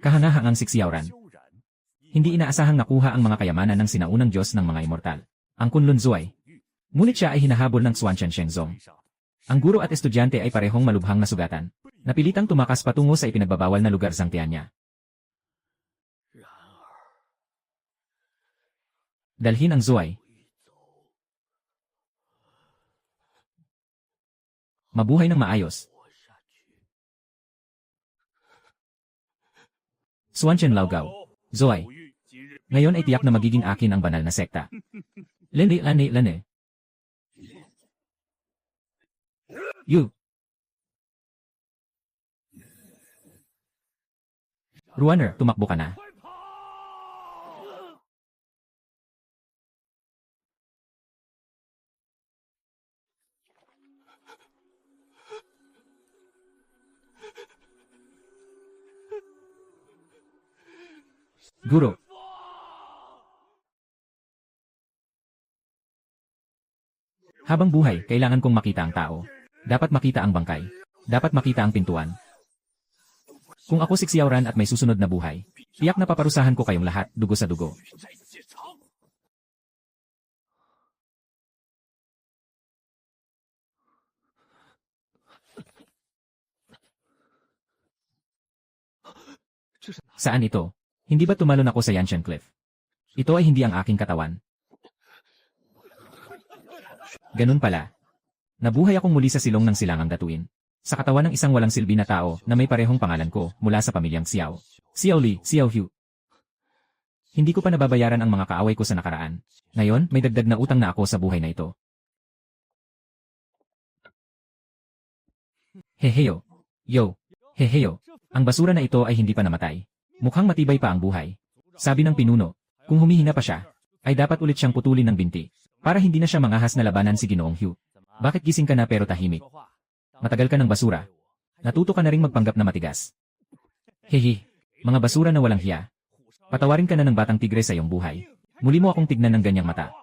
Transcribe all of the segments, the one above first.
Kahangahangang siksiyawran. Hindi inaasahang nakuha ang mga kayamanan ng sinaunang Diyos ng mga immortal, ang Kunlun Zuay. Ngunit siya ay hinahabol ng Xuanchen Shengzong. Ang guro at estudyante ay parehong malubhang nasugatan. Napilitang tumakas patungo sa ipinagbabawal na lugar sang tiyan niya. Dalhin ang Zuay. Mabuhay ng maayos. Xuanchen Laogao. Zuay. Ngayon ay tiyak na magiging akin ang banal na sekta. Lane. You. Runner, tumakbo ka na. Guro. Habang buhay, kailangan kong makita ang tao. Dapat makita ang bangkay. Dapat makita ang pintuan. Kung ako siksiyawran at may susunod na buhay, tiyak na paparusahan ko kayong lahat, dugo sa dugo. Saan ito? Hindi ba tumalon ako sa Yanshan Cliff? Ito ay hindi ang aking katawan. Ganun pala. Nabuhay akong muli sa silong ng silangang datuin. Sa katawan ng isang walang silbi na tao na may parehong pangalan ko mula sa pamilyang Xiao. Xiao Li, Xiao Hu. Hindi ko pa nababayaran ang mga kaaway ko sa nakaraan. Ngayon, may dagdag na utang na ako sa buhay na ito. Heheyo. Yo. Heheyo. Ang basura na ito ay hindi pa namatay. Mukhang matibay pa ang buhay. Sabi ng pinuno, kung humihina pa siya, ay dapat ulit siyang putulin ng binti, para hindi na siya mangahas na labanan si Ginoong Hugh. Bakit gising ka na pero tahimik? Matagal ka ng basura. Natuto ka na ring magpanggap na matigas. Hehe, mga basura na walang hiya. Patawarin ka na ng batang tigre sa iyong buhay. Muli mo akong tignan ng ganyang mata.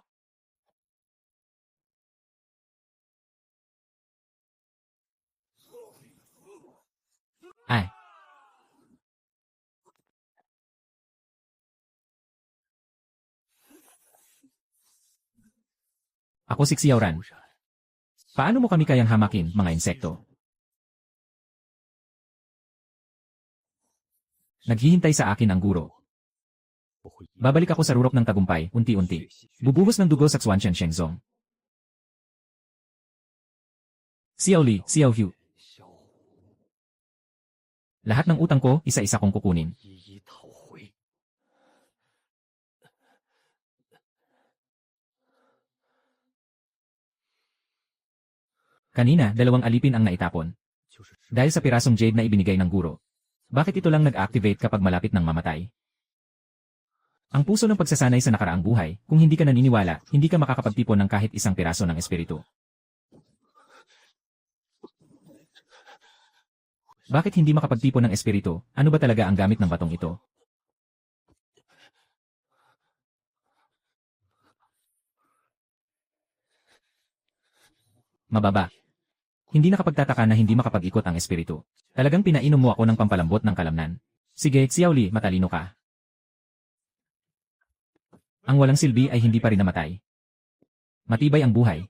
Ay. Ako siksiyawran. Paano mo kami kayang hamakin, mga insekto? Naghihintay sa akin ang guro. Babalik ako sa rurok ng tagumpay, unti-unti. Bubuhos ng dugo sa Xuanchen Shengzong. Xiao Li, Xiao Hu. Lahat ng utang ko, isa-isa kong kukunin. Kanina, 2 alipin ang naitapon. Dahil sa pirasong jade na ibinigay ng guro. Bakit ito lang nag-activate kapag malapit ng mamatay? Ang puso ng pagsasanay sa nakaraang buhay, kung hindi ka naniniwala, hindi ka makakapagtipon ng kahit isang piraso ng espiritu. Bakit hindi makapagtipon ng espiritu? Ano ba talaga ang gamit ng batong ito? Mababa. Hindi nakapagtataka na hindi makapag-ikot ang espiritu. Talagang pinainom mo ako ng pampalambot ng kalamnan. Sige, Xiao Li, matalino ka. Ang walang silbi ay hindi pa rin namatay. Matibay ang buhay.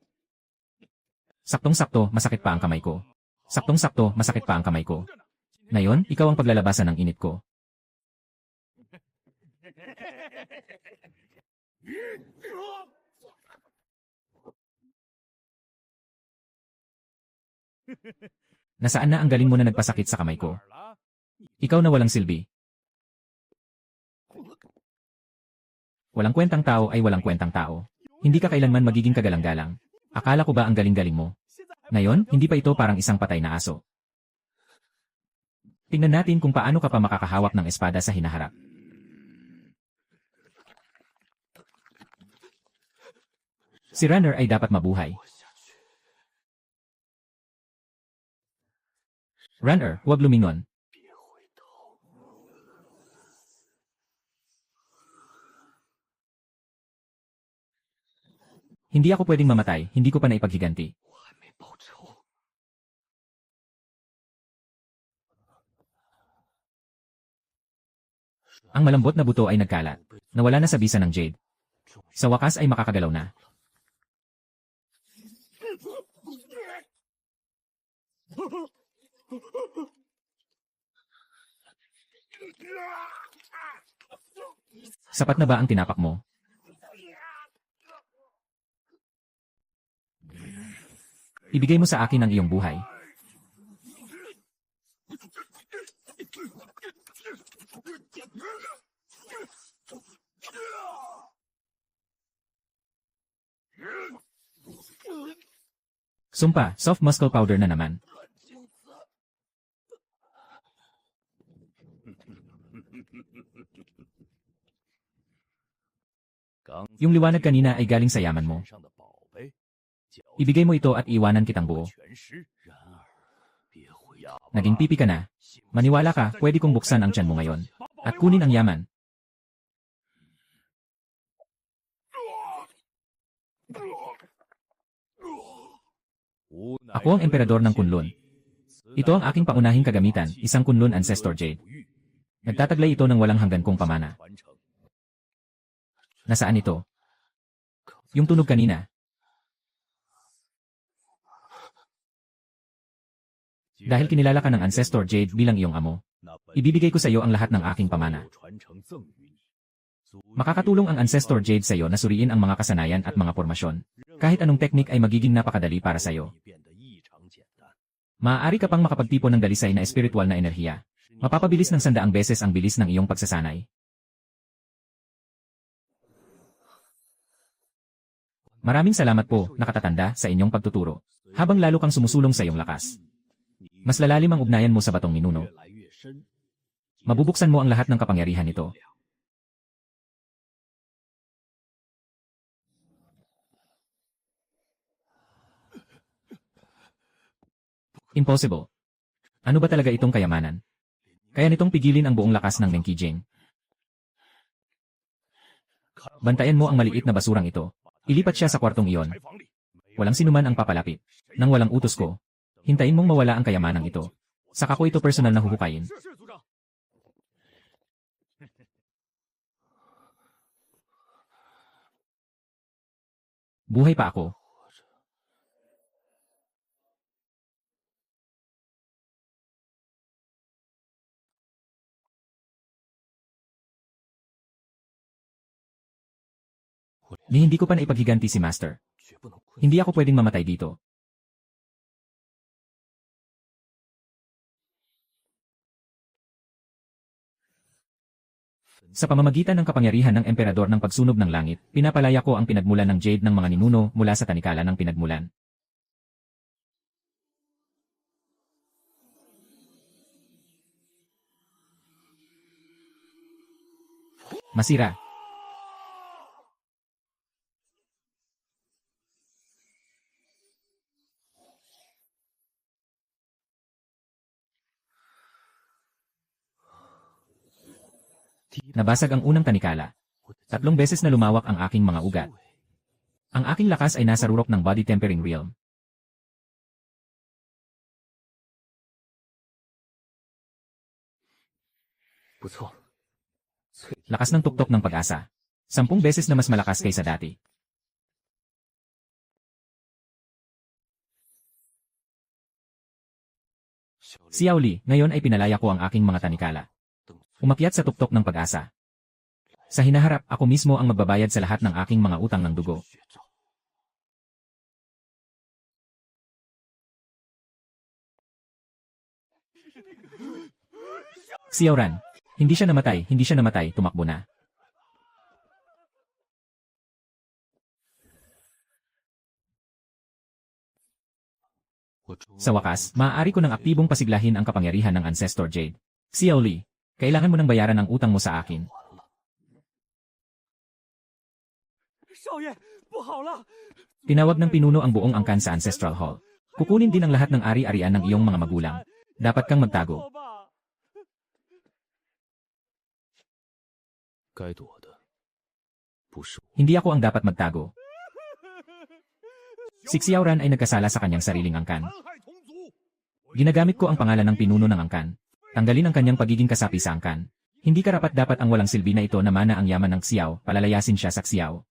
Saktong-sakto, masakit pa ang kamay ko. Saktong-sakto, masakit pa ang kamay ko. Ngayon, ikaw ang paglalabasan ng init ko. Nasaan na ang galing mo na nagpasakit sa kamay ko? Ikaw na walang silbi. Walang kwentang tao ay walang kwentang tao. Hindi ka kailanman magiging kagalang-galang. Akala ko ba ang galing-galing mo? Ngayon, hindi pa ito parang isang patay na aso. Tingnan natin kung paano ka pa makakahawak ng espada sa hinaharap. Si Runner ay dapat mabuhay. Runner, huwag lumingon. Hindi ako pwedeng mamatay, hindi ko pa naipaghiganti. Ang malambot na buto ay nagkalat. Nawala na sa bisa ng Jade. Sa wakas ay makakagalaw na. Sapat na ba ang tinapak mo? Ibigay mo sa akin ang iyong buhay. Sumpa, soft muscle powder na naman. Yung liwanag kanina ay galing sa yaman mo. Ibigay mo ito at iwanan kitang buo. Naging pipi ka na. Maniwala ka, pwede kong buksan ang tiyan mo ngayon. At kunin ang yaman. Ako ang emperador ng Kunlun. Ito ang aking paunahing kagamitan, isang Kunlun Ancestor Jade. Nagtataglay ito ng walang hanggan kong pamana. Nasaan ito? Yung tunog kanina. Dahil kinilala ka ng Ancestor Jade bilang iyong amo, ibibigay ko sa iyo ang lahat ng aking pamana. Makakatulong ang Ancestor Jade sa iyo na suriin ang mga kasanayan at mga formasyon. Kahit anong teknik ay magiging napakadali para sa iyo. Maaari ka pang makapagtipon ng dalisay na espiritual na enerhiya. Mapapabilis ng 100 beses ang bilis ng iyong pagsasanay. Maraming salamat po, nakatatanda, sa inyong pagtuturo. Habang lalo kang sumusulong sa iyong lakas. Mas lalalim ang ugnayan mo sa batong minuno. Mabubuksan mo ang lahat ng kapangyarihan nito. Impossible. Ano ba talaga itong kayamanan? Kaya nitong pigilin ang buong lakas ng Menkijing. Bantayan mo ang maliit na basurang ito. Ilipat siya sa kwartong iyon. Walang sinuman ang papalapit. Nang walang utos ko, hintayin mong mawala ang kayamanang ito. Saka ko ito personal na huhukayin. Buhay pa ako. Ni hindi ko pa naipaghiganti si Master. Hindi ako pwedeng mamatay dito. Sa pamamagitan ng kapangyarihan ng Emperador ng pagsunog ng langit, pinapalaya ko ang pinagmulan ng Jade ng mga ninuno mula sa tanikala ng pinagmulan. Masira. Nabasag ang unang tanikala. 3 beses na lumawak ang aking mga ugat. Ang aking lakas ay nasa rurok ng body tempering realm. Lakas ng tuktok ng pag-asa. 10 beses na mas malakas kaysa dati. Xiao Li, ngayon ay pinalaya ko ang aking mga tanikala. Umakyat sa tuktok ng pag-asa. Sa hinaharap, ako mismo ang magbabayad sa lahat ng aking mga utang ng dugo. Xiaoran, hindi siya namatay, tumakbo na. Sa wakas, maaari ko ng aktibong pasiglahin ang kapangyarihan ng Ancestor Jade. Xiao Li, kailangan mo nang bayaran ang utang mo sa akin. Tinawag ng pinuno ang buong angkan sa Ancestral Hall. Kukunin din ang lahat ng ari-arian ng iyong mga magulang. Dapat kang magtago. Hindi ako ang dapat magtago. Si Xiaoran ay nagkasala sa kanyang sariling angkan. Ginagamit ko ang pangalan ng pinuno ng angkan. Tanggalin ang kanyang pagiging kasapi sa angkan. Hindi karapat-dapat ang walang silbi na ito na mana ang yaman ng Xiao, palalayasin siya sa Xiao.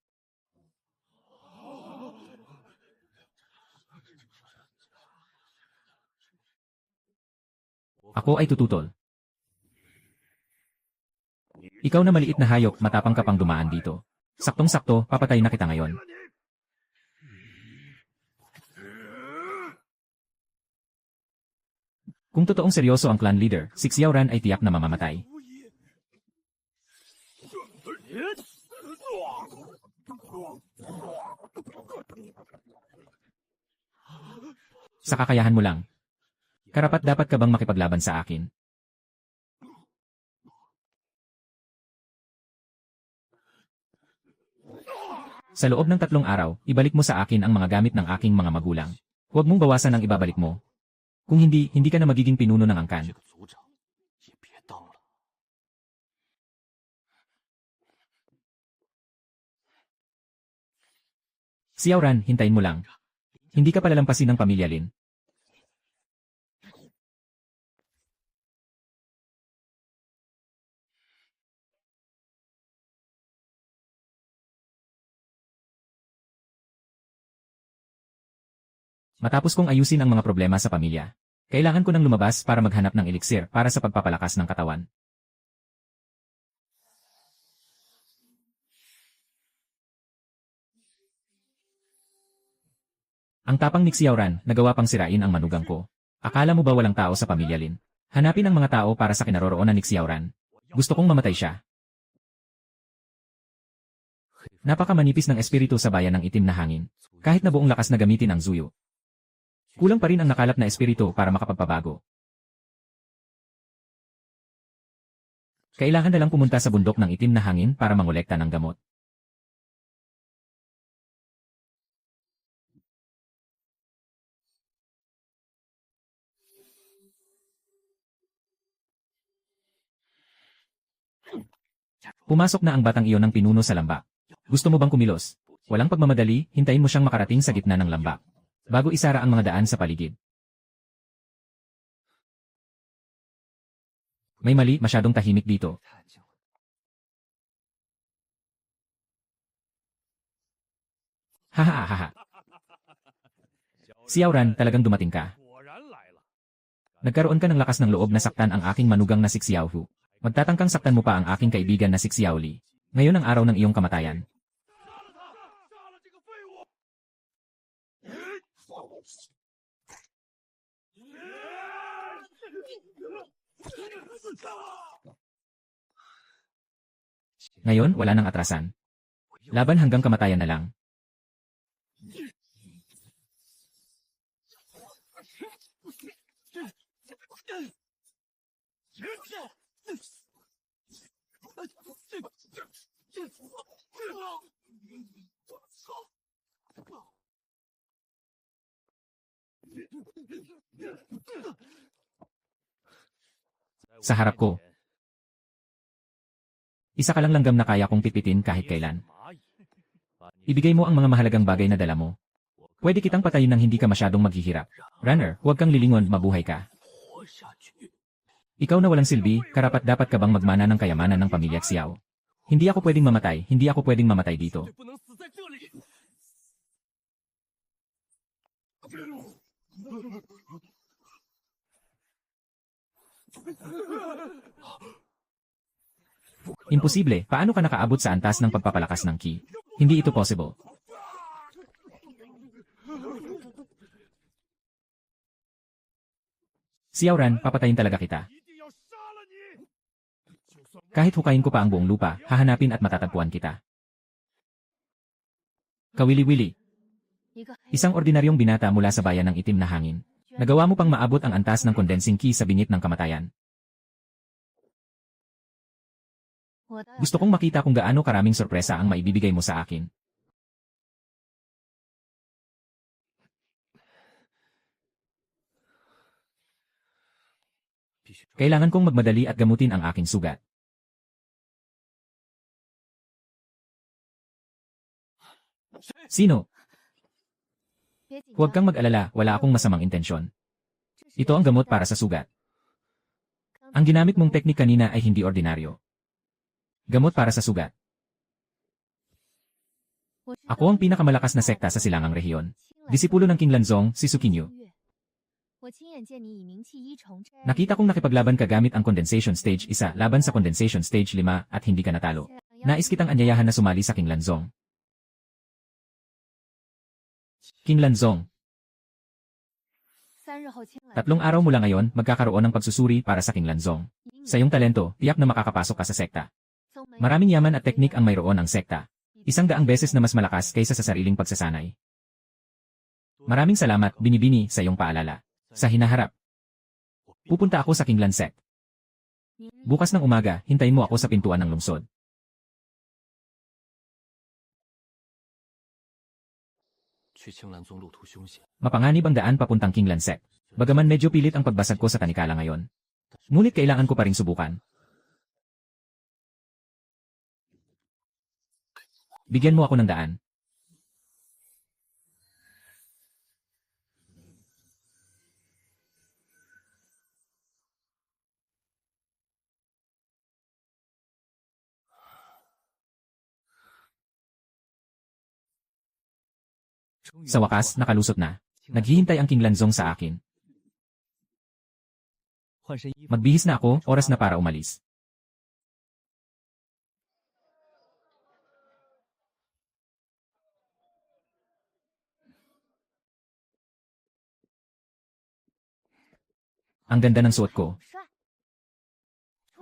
Ako ay tututol. Ikaw na maliit na hayop, matapang ka pang dumaan dito. Saktong-sakto, papatay na kita ngayon. Kung totoong seryoso ang clan leader, si Xiao Ran ay tiyak na mamamatay. Sa kakayahan mo lang. Karapat-dapat ka bang makipaglaban sa akin? Sa loob ng 3 araw, ibalik mo sa akin ang mga gamit ng aking mga magulang. Huwag mong bawasan ang ibabalik mo. Kung hindi, hindi ka na magiging pinuno ng angkan. Xiao Ran, hintayin mo lang. Hindi ka palalampasin ng pamilya Lin. Matapos kong ayusin ang mga problema sa pamilya, kailangan ko nang lumabas para maghanap ng eliksir para sa pagpapalakas ng katawan. Ang tapang ni Xiao Ran, nagawa pang sirain ang manugang ko. Akala mo ba walang tao sa pamilya Lin? Hanapin ang mga tao para sa kinaroroonan ni Xiao Ran. Gusto kong mamatay siya. Napakamanipis ng espiritu sa bayan ng itim na hangin. Kahit na buong lakas na gamitin ang Zuyo, kulang pa rin ang nakalap na espiritu para makapagpabago. Kailangan na lang pumunta sa bundok ng itim na hangin para mangolekta ng gamot. Pumasok na ang batang iyon ng pinuno sa lambak. Gusto mo bang kumilos? Walang pagmamadali, hintayin mo siyang makarating sa gitna ng lambak, bago isara ang mga daan sa paligid. May mali, masyadong tahimik dito. Hahaha. Xiao Ran, talagang dumating ka. Nagkaroon ka ng lakas ng loob na saktan ang aking manugang na si Xiao Hu. Magtatangkang saktan mo pa ang aking kaibigan na si Xiao Li. Ngayon ang araw ng iyong kamatayan. Ngayon, wala nang atrasan. Laban hanggang kamatayan na lang. Sa harap ko. Isa ka lang langgam na kaya kong pitpitin kahit kailan. Ibigay mo ang mga mahalagang bagay na dala mo. Pwede kitang patayin nang hindi ka masyadong maghihirap. Runner, huwag kang lilingon, mabuhay ka. Ikaw na walang silbi, karapat-dapat ka bang magmana ng kayamanan ng pamilya Xiao? Hindi ako pwedeng mamatay, hindi ako pwedeng mamatay dito. Imposible, paano ka nakaabot sa antas ng pagpapalakas ng ki? Hindi ito possible. Xiao Ran, papatayin talaga kita. Kahit hukayin ko pa ang buong lupa, hahanapin at matatagpuan kita. Kawili-wili. Isang ordinaryong binata mula sa bayan ng itim na hangin. Nagawa mo pang maabot ang antas ng condensing key sa bingit ng kamatayan. Gusto kong makita kung gaano karaming sorpresa ang maibibigay mo sa akin. Kailangan kong magmadali at gamutin ang aking sugat. Sino? Huwag kang mag-alala, wala akong masamang intensyon. Ito ang gamot para sa sugat. Ang ginamit mong teknik kanina ay hindi ordinaryo. Gamot para sa sugat. Ako ang pinakamalakas na sekta sa silangang rehiyon. Disipulo ng King Lanzong, si Sukinyu. Nakita kong nakipaglaban ka gamit ang Condensation Stage 1 laban sa Condensation Stage 5 at hindi ka natalo. Nais kitang anyayahan na sumali sa King Lanzong. King Lanzong. 3 araw mula ngayon, magkakaroon ng pagsusuri para sa King Lanzong. Sa iyong talento, tiyak na makakapasok ka sa sekta. Maraming yaman at teknik ang mayroon ang sekta. 100 beses na mas malakas kaysa sa sariling pagsasanay. Maraming salamat, Binibini, sa iyong paalala. Sa hinaharap. Pupunta ako sa King Lan Sect. Bukas ng umaga, hintayin mo ako sa pintuan ng lungsod. Mapanganib ang daan papuntang King Lan Sect. Bagaman medyo pilit ang pagbasag ko sa tanikala ngayon. Ngunit kailangan ko pa ring subukan. Bigyan mo ako ng daan. Sa wakas, nakalusot na. Naghihintay ang King Lanzong sa akin. Magbihis na ako, oras na para umalis. Ang ganda ng suot ko.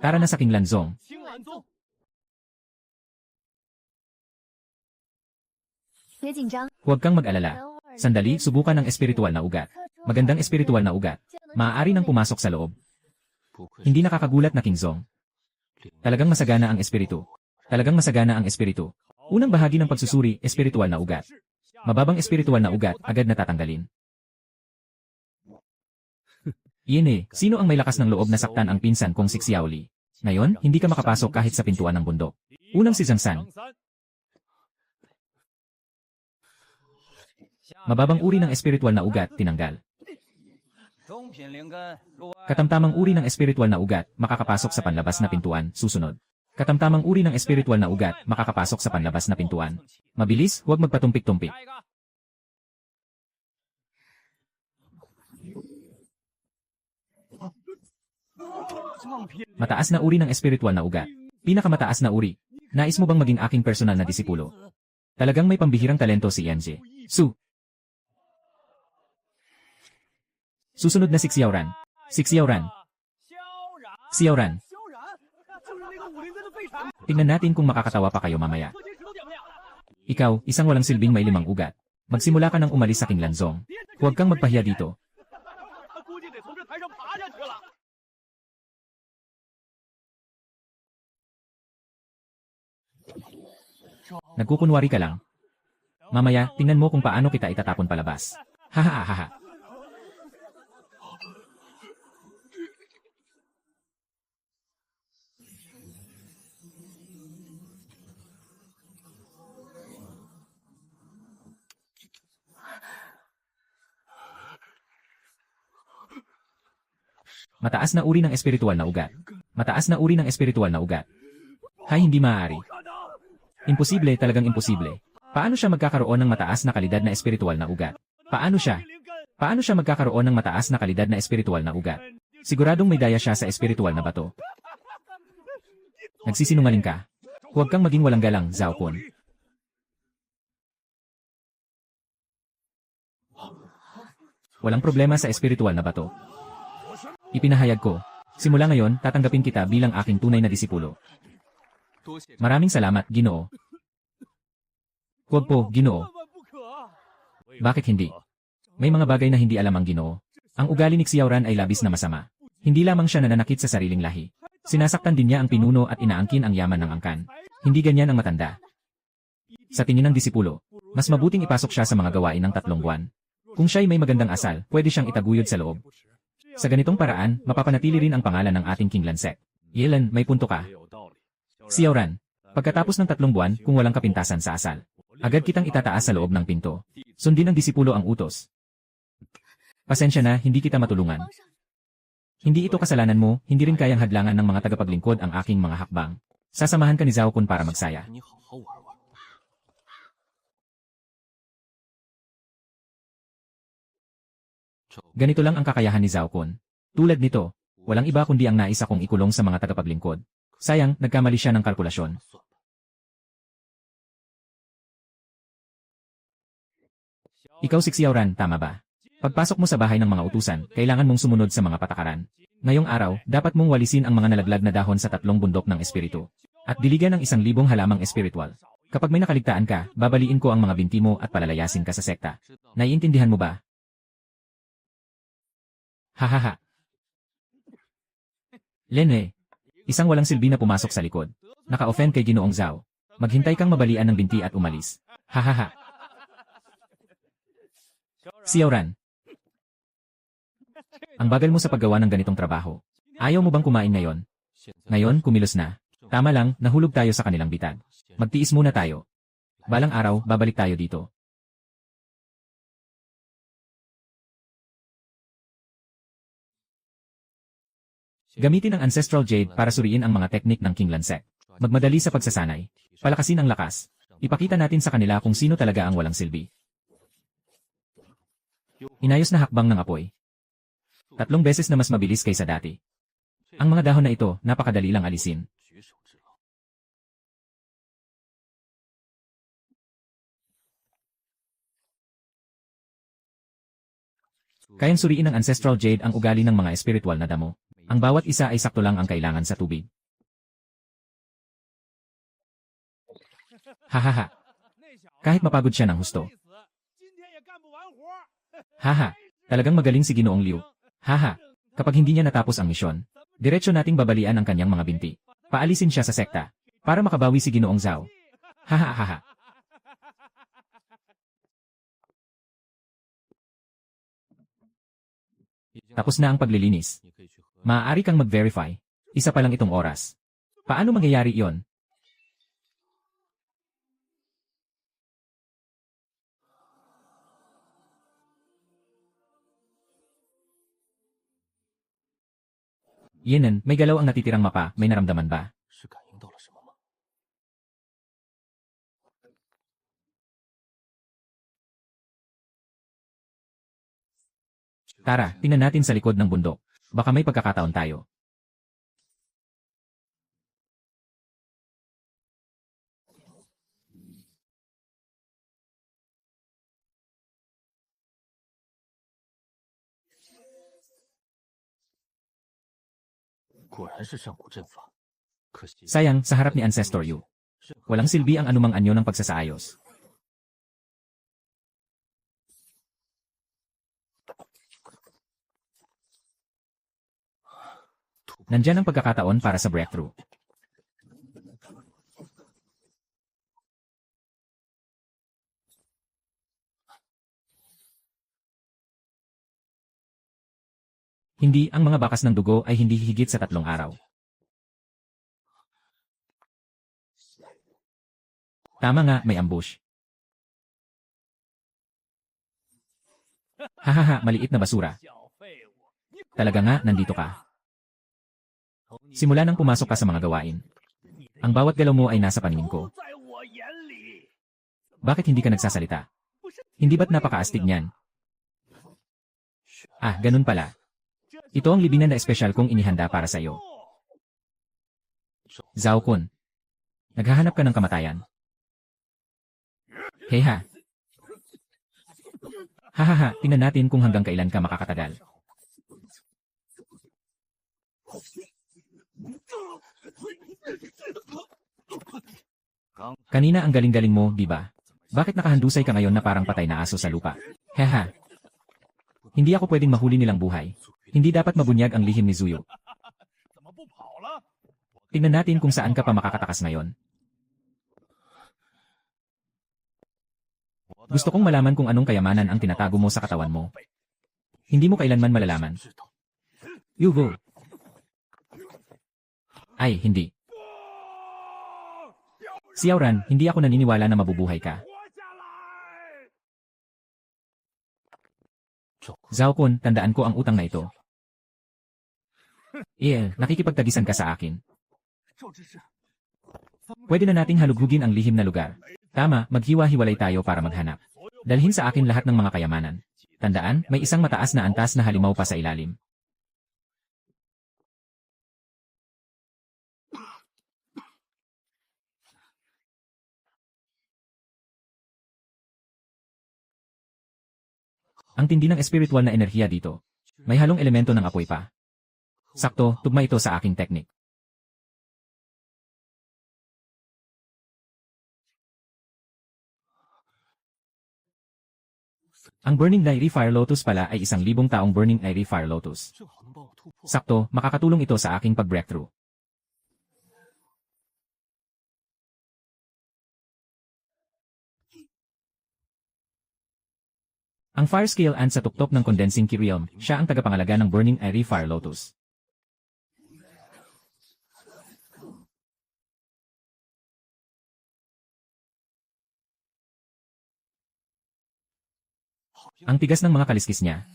Tara na sa King Lanzong. Huwag kang mag-alala. Sandali, subukan ng espiritual na ugat. Magandang espiritual na ugat. Maaari nang pumasok sa loob. Hindi nakakagulat na King Zong. Talagang masagana ang espiritu. Talagang masagana ang espiritu. Unang bahagi ng pagsusuri, espiritual na ugat. Mababang espiritual na ugat, agad natatanggalin. Iyan sino ang may lakas ng loob na saktan ang pinsan kong si Xiaoli? Ngayon, hindi ka makapasok kahit sa pintuan ng bundok. Unang si Zhang San. Mababang uri ng espiritual na ugat, tinanggal. Katamtamang uri ng espiritual na ugat, makakapasok sa panlabas na pintuan, susunod. Katamtamang uri ng espiritual na ugat, makakapasok sa panlabas na pintuan. Mabilis, huwag magpatumpik-tumpik. Mataas na uri ng espiritual na ugat. Pinakamataas na uri. Nais mo bang maging aking personal na disipulo? Talagang may pambihirang talento si Yanji. Susunod na si Xiaoran. Si Xiaoran. Xiaoran. Tingnan natin kung makakatawa pa kayo mamaya. Ikaw, isang walang silbing may 5 ugat. Magsimula ka ng umalis sa King Lanzong. Huwag kang magpahiya dito. Nagkukunwari ka lang. Mamaya, tingnan mo kung paano kita itatapon palabas. Hahaha. Mataas na uri ng espiritual na ugat. Mataas na uri ng espiritual na ugat. Hay, hindi maaari. Imposible, talagang imposible. Paano siya magkakaroon ng mataas na kalidad na espiritual na ugat? Paano siya? Paano siya magkakaroon ng mataas na kalidad na espiritual na ugat? Siguradong may daya siya sa espiritual na bato. Nagsisinungaling ka. Huwag kang maging walang galang, Zhao Kun. Walang problema sa espiritual na bato. Ipinahayag ko. Simula ngayon, tatanggapin kita bilang aking tunay na disipulo. Maraming salamat, Ginoo. Huwag po, Ginoo. Bakit hindi? May mga bagay na hindi alam ang Ginoo. Ang ugali ni Xiaoran ay labis na masama. Hindi lamang siya nananakit sa sariling lahi. Sinasaktan din niya ang pinuno at inaangkin ang yaman ng angkan. Hindi ganyan ang matanda. Sa tingin ng disipulo, mas mabuting ipasok siya sa mga gawain ng 3 buwan. Kung siya'y may magandang asal, pwede siyang itaguyod sa loob. Sa ganitong paraan, mapapanatili rin ang pangalan ng ating King Lan Sect. Yelan, may punto ka. Xiaoran, pagkatapos ng 3 buwan, kung walang kapintasan sa asal, agad kitang itataas sa loob ng pinto. Sundin ng disipulo ang utos. Pasensya na, hindi kita matulungan. Hindi ito kasalanan mo, hindi rin kayang hadlangan ng mga tagapaglingkod ang aking mga hakbang. Sasamahan ka ni Zhao Kun para magsaya. 你好好玩玩。 Ganito lang ang kakayahan ni Zhao Kun. Tulad nito, walang iba kundi ang nais akong ikulong sa mga tagapaglingkod. Sayang, nagkamali siya ng kalkulasyon. Ikaw si Xiaoran, tama ba? Pagpasok mo sa bahay ng mga utusan, kailangan mong sumunod sa mga patakaran. Ngayong araw, dapat mong walisin ang mga nalaglag na dahon sa 3 bundok ng espiritu. At diligan ng 1,000 halamang espiritual. Kapag may nakaligtaan ka, babaliin ko ang mga binti mo at palalayasin ka sa sekta. Naiintindihan mo ba? Hahaha. Lene, isang walang silbi na pumasok sa likod. Naka-offend kay Ginoong Zhao. Maghintay kang mabalian ng binti at umalis. Hahaha. Xiaoran. Ang bagal mo sa paggawa ng ganitong trabaho. Ayaw mo bang kumain ngayon? Ngayon, kumilos na. Tama lang, nahulog tayo sa kanilang bitag. Magtiis muna tayo. Balang araw, babalik tayo dito. Gamitin ang Ancestral Jade para suriin ang mga teknik ng King Lansek. Magmadali sa pagsasanay. Palakasin ang lakas. Ipakita natin sa kanila kung sino talaga ang walang silbi. Inayos na hakbang ng apoy. 3 beses na mas mabilis kaysa dati. Ang mga dahon na ito, napakadali lang alisin. Kayang suriin ng Ancestral Jade ang ugali ng mga espiritual na damo. Ang bawat isa ay sakto lang ang kailangan sa tubig. Hahaha. Kahit mapagod siya ng husto. Haha. Talagang magaling si Ginoong Liu. Haha. Kapag hindi niya natapos ang misyon, diretso nating babalian ang kanyang mga binti. Paalisin siya sa sekta. Para makabawi si Ginoong Zhao. Hahaha. Tapos na ang paglilinis. Maaari kang mag-verify. Isa pa lang itong oras. Paano mangyayari iyon? Yenan, may galaw ang natitirang mapa, may naramdaman ba? 是感应到了什么吗？ Tara, tingnan natin sa likod ng bundok. Baka may pagkakataon tayo. Sayang, sa harap ni Ancestor Yu. Walang silbi ang anumang anyo ng pagsasaayos. Nandyan ang pagkakataon para sa breakthrough. Hindi, ang mga bakas ng dugo ay hindi higit sa 3 araw. Tama nga, may ambush. Hahaha, maliit na basura. Talaga nga, nandito ka. Simula nang pumasok ka sa mga gawain. Ang bawat galaw mo ay nasa paningin ko. Bakit hindi ka nagsasalita? Hindi ba't napakaastig niyan? Ah, ganun pala. Ito ang libinan na espesyal kong inihanda para sa iyo. Zhao Kun. Naghahanap ka ng kamatayan. Heha. Hahaha, tingnan natin kung hanggang kailan ka makakatagal. Kanina ang galing-galing mo, di ba? Bakit nakahandusay ka ngayon na parang patay na aso sa lupa? Heha. Hindi ako pwedeng mahuli nilang buhay. Hindi dapat mabunyag ang lihim ni Zuyo. Tingnan natin kung saan ka pa makakatakas ngayon. Gusto kong malaman kung anong kayamanan ang tinatago mo sa katawan mo. Hindi mo kailanman malalaman. Yugo. Ay, hindi. Xiaoran, hindi ako naniniwala na mabubuhay ka. Zhao Kun, tandaan ko ang utang na ito. Nakikipagtagisan ka sa akin. Pwede na nating halughugin ang lihim na lugar. Tama, maghiwa-hiwalay tayo para maghanap. Dalhin sa akin lahat ng mga kayamanan. Tandaan, may isang mataas na antas na halimaw pa sa ilalim. Ang tindi ng espiritual na enerhiya dito. May halong elemento ng apoy pa. Sakto, tugma ito sa aking teknik. Ang Burning Airy Fire Lotus pala ay 1,000 taong Burning Airy Fire Lotus. 正好能帮我突破。 Sakto, makakatulong ito sa aking pag-breakthrough. Ang Fire Scale Ant sa tuktok ng Condensing Key Realm, siya ang tagapangalaga ng Burning Airy Fire Lotus. Ang tigas ng mga kaliskis niya.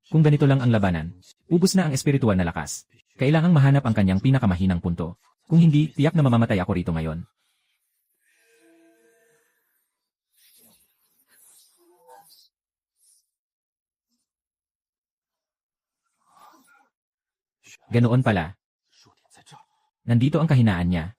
Kung ganito lang ang labanan, ubos na ang espiritual na lakas. Kailangang mahanap ang kanyang pinakamahinang punto. Kung hindi, tiyak na mamamatay ako rito ngayon. Ganoon pala. 弱点在这儿。 Nandito ang kahinaan niya.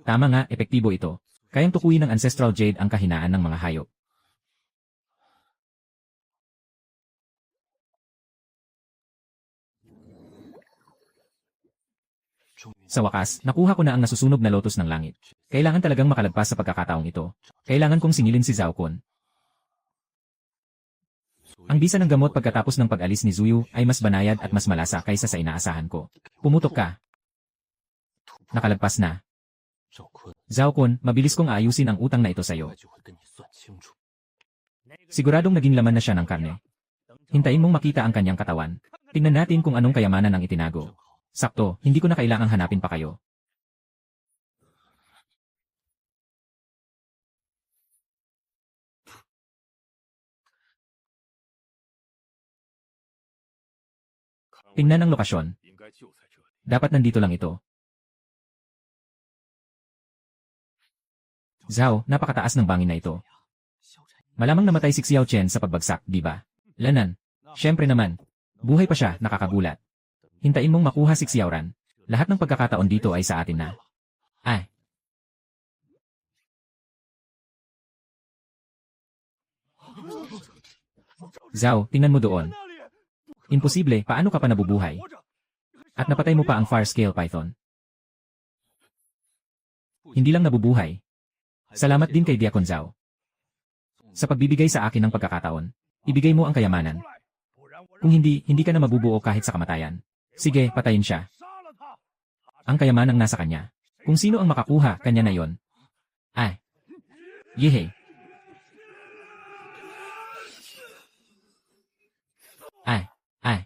Tama nga, epektibo ito. Kayang tukuyin ng Ancestral Jade ang kahinaan ng mga hayop. Sa wakas, nakuha ko na ang nasusunog na lotus ng langit. Kailangan talagang makalagpas sa pagkakataong ito. Kailangan kong singilin si Zhao Kun. Ang bisa ng gamot pagkatapos ng pag-alis ni Zuyu ay mas banayad at mas malasa kaysa sa inaasahan ko. Pumutok ka. Nakalagpas na. 赵坤 Zhao Kun, mabilis kong aayusin ang utang na ito sa'yo. 快就会跟你算清楚。 Siguradong naging laman na siya ng karne. Hintayin mong makita ang kanyang katawan. Tingnan natin kung anong kayamanan ang itinago. Sakto, hindi ko na kailangang hanapin pa kayo. Tingnan ang lokasyon. 应该就在这里。 Dapat nandito lang ito. Zhao, napakataas ng bangin na ito. 萧禅 Malamang namatay si Xiao Chen sa pagbagsak, di ba? Lanan. Siyempre naman. Buhay pa siya, nakakagulat. Hintayin mong makuha si Xiao Ran. Lahat ng pagkakataon dito ay sa atin na. Ay. Zhao, tingnan mo doon. Imposible, paano ka pa nabubuhay? At napatay mo pa ang Fire Scale Python. Hindi lang nabubuhay. Salamat din kay Diakon Zhao. Sa pagbibigay sa akin ng pagkakataon, ibigay mo ang kayamanan. Kung hindi, hindi ka na mabubuo kahit sa kamatayan. Sige, patayin siya. Ang kayamanang nasa kanya. Kung sino ang makakuha, kanya na yon. Ay. Yehe. Ay. Ay.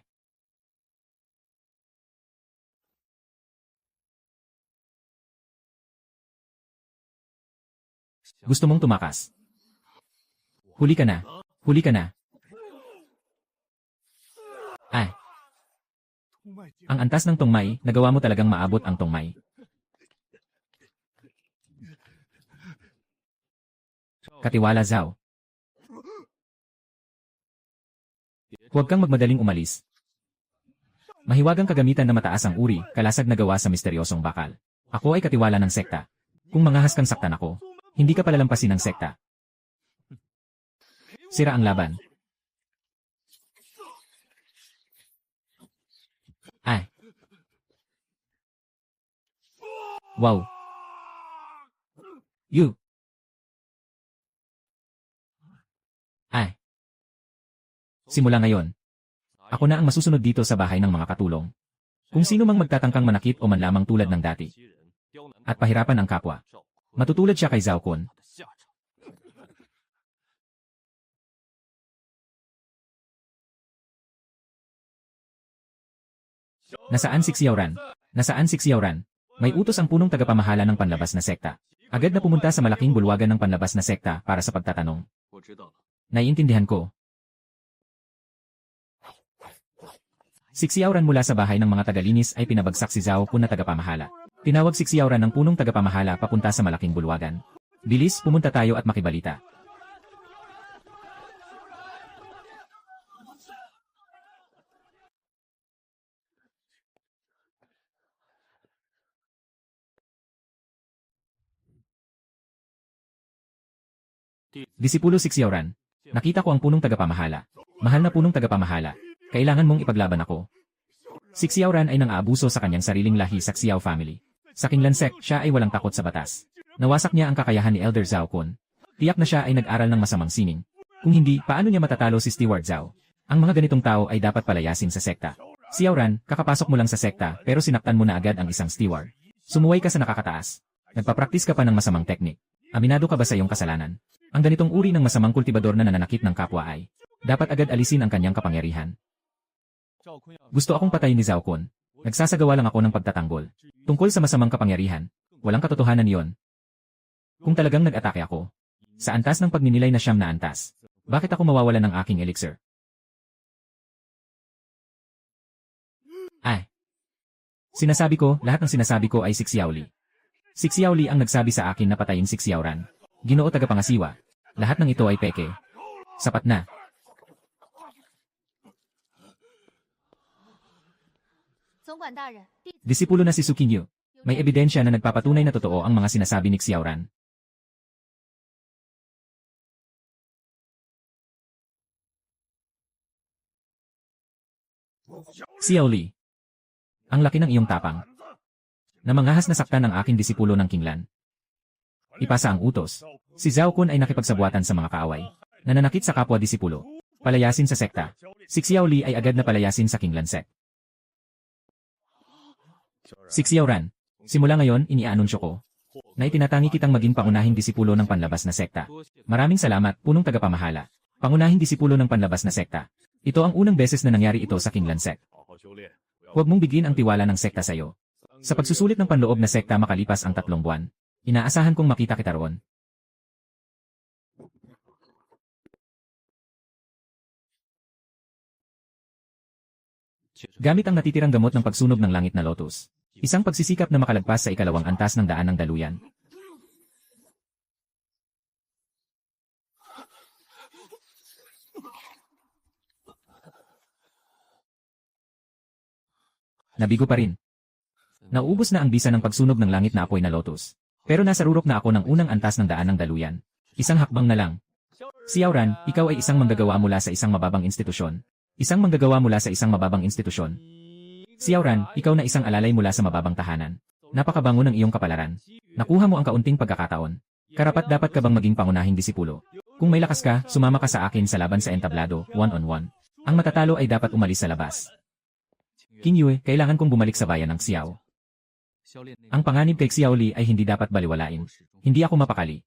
Gusto mong tumakas? Huli ka na. Huli ka na. Ay. Ang antas ng tungmay, nagawa mo talagang maabot ang tungmay. Katiwala Zhao. Huwag kang magmadaling umalis. Mahiwagang kagamitan na mataas ang uri, kalasag na gawa sa misteryosong bakal. Ako ay katiwala ng sekta. Kung mangahas kang saktan ako, hindi ka palalampasin ng sekta. Sira ang laban. Ay. Wow. You. Ay. Simula ngayon, ako na ang masusunod dito sa bahay ng mga katulong. Kung sino mang magtatangkang manakit o manlamang tulad ng dati, at pahirapan ang kapwa, matutulad siya kay Zhao Kun. Nasaan si Xiaoran? Nasaan si Xiaoran? May utos ang punong tagapamahala ng panlabas na sekta. Agad na pumunta sa malaking bulwagan ng panlabas na sekta para sa pagtatanong. 我知道了。 Naiintindihan ko. Si Xiaoran mula sa bahay ng mga tagalinis ay pinabagsak si Zhao Kun na tagapamahala. Tinawag si Xiaoran ng punong tagapamahala papunta sa malaking bulwagan. Bilis, pumunta tayo at makibalita. Disipulo si Xiaoran. Nakita ko ang punong tagapamahala. Mahal na punong tagapamahala. Kailangan mong ipaglaban ako. Si Xiaoran ay nang-aabuso sa kanyang sariling lahi sa Xiao family. Sa Qinglan Sect, siya ay walang takot sa batas. Nawasak niya ang kakayahan ni Elder Zhao Kun. Tiyak na siya ay nag-aral ng masamang sining. Kung hindi, paano niya matatalo si Steward Zhao? Ang mga ganitong tao ay dapat palayasin sa sekta. Xiaoran, kakapasok mo lang sa sekta pero sinaktan mo na agad ang isang steward. Sumuway ka sa nakakataas. Nagpapraktis ka pa ng masamang teknik. Aminado ka ba sa iyong kasalanan? Ang ganitong uri ng masamang kultibador na nananakit ng kapwa ay dapat agad alisin ang kanyang kapangyarihan. Gusto akong patayin ni Zhao Kun. Nagsasagawa lang ako ng pagtatanggol. Tungkol sa masamang kapangyarihan, walang katotohanan yon. Kung talagang nag-atake ako, sa antas ng pagninilay na 9 na antas, bakit ako mawawalan ng aking elixir? Ay! Sinasabi ko, lahat ng sinasabi ko ay si Xiaoli. Si Xiaoli ang nagsabi sa akin na patayin si Xiaoran. Ginoo tagapangasiwa. Lahat ng ito ay peke. Sapat na. Disipulo na si Sukinyu. May ebidensya na nagpapatunay na totoo ang mga sinasabi ni Xiaoran. Xiaoli. Ang laki ng iyong tapang. Namangahas na saktan ng aking disipulo ng Qinglan. Ipasa ang utos. Si Zhao Kun ay nakipagsabuatan sa mga kaaway. Nananakit sa kapwa disipulo. Palayasin sa sekta. Si Xiaoli ay agad na palayasin sa Qinglan Sect. Si Xiaoran. Simula ngayon, iniaanunsyo ko na itinatangi kitang maging pangunahing disipulo ng panlabas na sekta. Maraming salamat, punong tagapamahala. Pangunahing disipulo ng panlabas na sekta. Ito ang unang beses na nangyari ito sa Qinglan Sect. Huwag mong bigin ang tiwala ng sekta sa iyo. Sa pagsusulit ng panloob na sekta makalipas ang 3 buwan, inaasahan kong makita kita roon. Gamit ang natitirang gamot ng pagsunog ng langit na lotus. Isang pagsisikap na makalagpas sa ikalawang antas ng daan ng daluyan. Nabigo pa rin. Nauubos na ang bisa ng pagsunog ng langit na apoy na lotus. Pero nasa rurok na ako ng unang antas ng daan ng daluyan. Isang hakbang na lang. Xiaoran, ikaw ay isang manggagawa mula sa isang mababang institusyon. Isang manggagawa mula sa isang mababang institusyon. Xiaoran, ikaw na isang alalay mula sa mababang tahanan. Napakabango ng iyong kapalaran. Nakuha mo ang kaunting pagkakataon. Karapat-dapat ka bang maging pangunahing disipulo? Kung may lakas ka, sumama ka sa akin sa laban sa entablado, 1-on-1. Ang matatalo ay dapat umalis sa labas. King Yue, kailangan kong bumalik sa bayan ng Xiao. Ang panganib kay Xiaoli ay hindi dapat baliwalain. Hindi ako mapakali.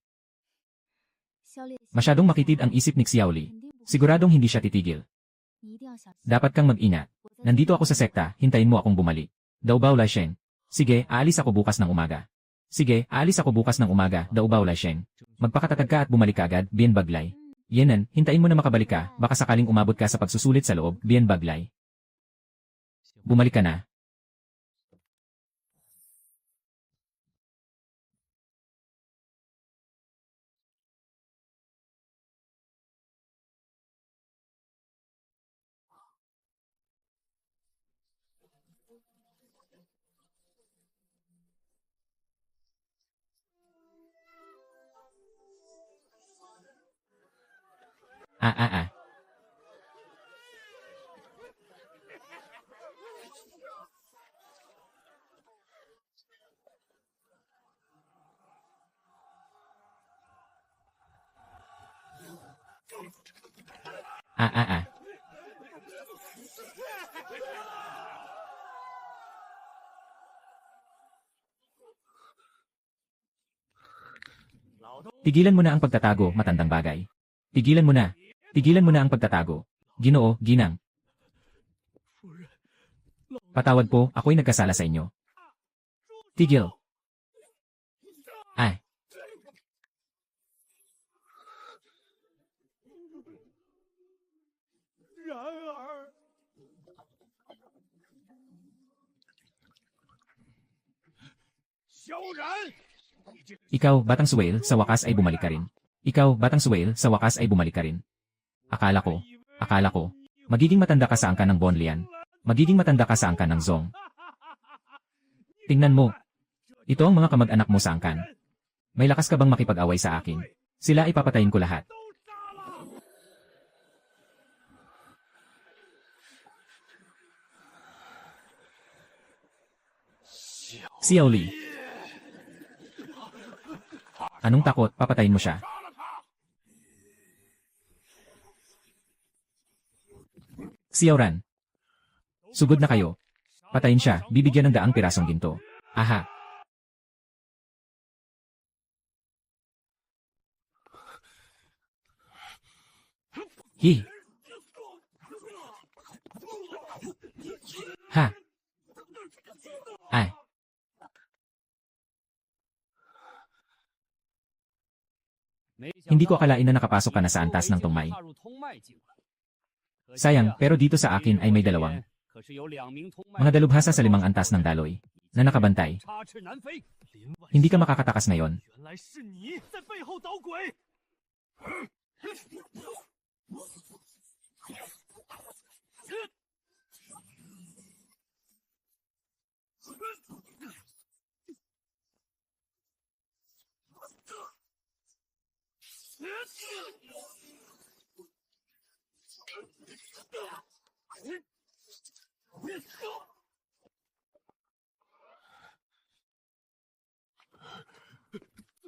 Masyadong makitid ang isip ni Xiaoli. Siguradong hindi siya titigil. Dapat kang mag-ingat. Nandito ako sa sekta, hintayin mo akong bumalik. Daobao Lai Sheng. Sige, aalis ako bukas ng umaga. Sige, aalis ako bukas ng umaga, Daobao Lai Sheng. Magpakatatag ka at bumalik ka agad, Bien Baglay. Yenan, hintayin mo na makabalik ka, baka sakaling umabot ka sa pagsusulit sa loob, Bien Baglay. Bumalik ka na. Ah. Ah. Tigilan mo na ang pagtatago, matandang bagay. Tigilan mo na. Tigilan mo na ang pagtatago. Ginoo, ginang. Patawad po, ako'y nagkasala sa inyo. Tigil. Ay. Ikaw, Batang Suwail, sa wakas ay bumalik ka rin. Ikaw, Batang Suwail, sa wakas ay bumalik ka rin. Akala ko, magiging matanda ka sa angka ng Bonlian. Magiging matanda ka sa angka ng Zong. Tingnan mo. Ito ang mga kamag-anak mo sa angkan. May lakas ka bang makipag-away sa akin? Sila ipapatayin ko lahat. Xiao Li. Anong takot, papatayin mo siya? Xiao Ran. Sugod na kayo. Patayin siya, bibigyan ng 100 pirasong ginto. Aha. Hi. Ha. Ay. Hindi ko akalain na nakapasok ka na sa antas ng tungmay. Sayang, pero dito sa akin ay may dalawang. Mga dalubhasa sa 5 antas ng daloy, na nakabantay. Hindi ka makakatakas ngayon.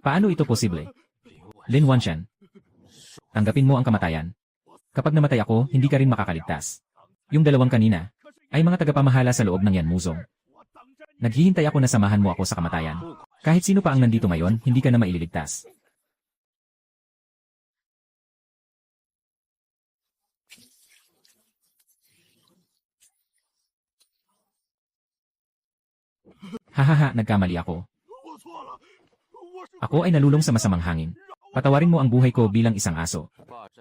Paano ito posible? Lin Wanshan. Tanggapin mo ang kamatayan. Kapag namatay ako, hindi ka rin makakaligtas. Yung dalawang kanina, ay mga tagapamahala sa loob ng Yan Muzong. Naghihintay ako na samahan mo ako sa kamatayan. Kahit sino pa ang nandito ngayon, hindi ka na maililigtas. Hahaha, nagkamali ako. Ako ay nalulong sa masamang hangin. Patawarin mo ang buhay ko bilang isang aso.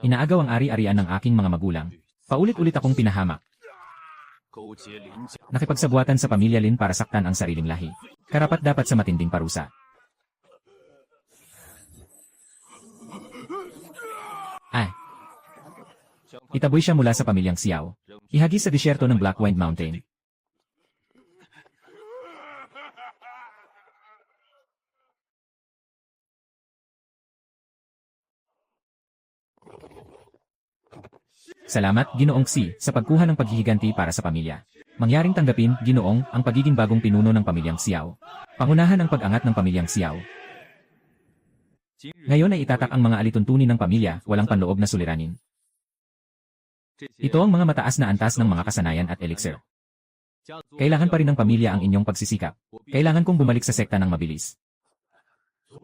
Inaagaw ang ari-arian ng aking mga magulang. Paulit-ulit akong pinahamak. Nakipagsabuatan sa pamilya Lin para saktan ang sariling lahi. Karapat dapat sa matinding parusa. Ay. Itaboy siya mula sa pamilyang Xiao. Ihagis sa disyerto ng Black Wind Mountain. Salamat, Ginoong Xi, sa pagkuha ng paghihiganti para sa pamilya. Mangyaring tanggapin, Ginoong, ang pagiging bagong pinuno ng pamilyang Xiao. Pangunahan ang pag-angat ng pamilyang Xiao. Ngayon ay itatak ang mga alituntunin ng pamilya, walang panloob na suliranin. Ito ang mga mataas na antas ng mga kasanayan at elixir. Kailangan pa rin ng pamilya ang inyong pagsisikap. Kailangan kong bumalik sa sekta ng mabilis.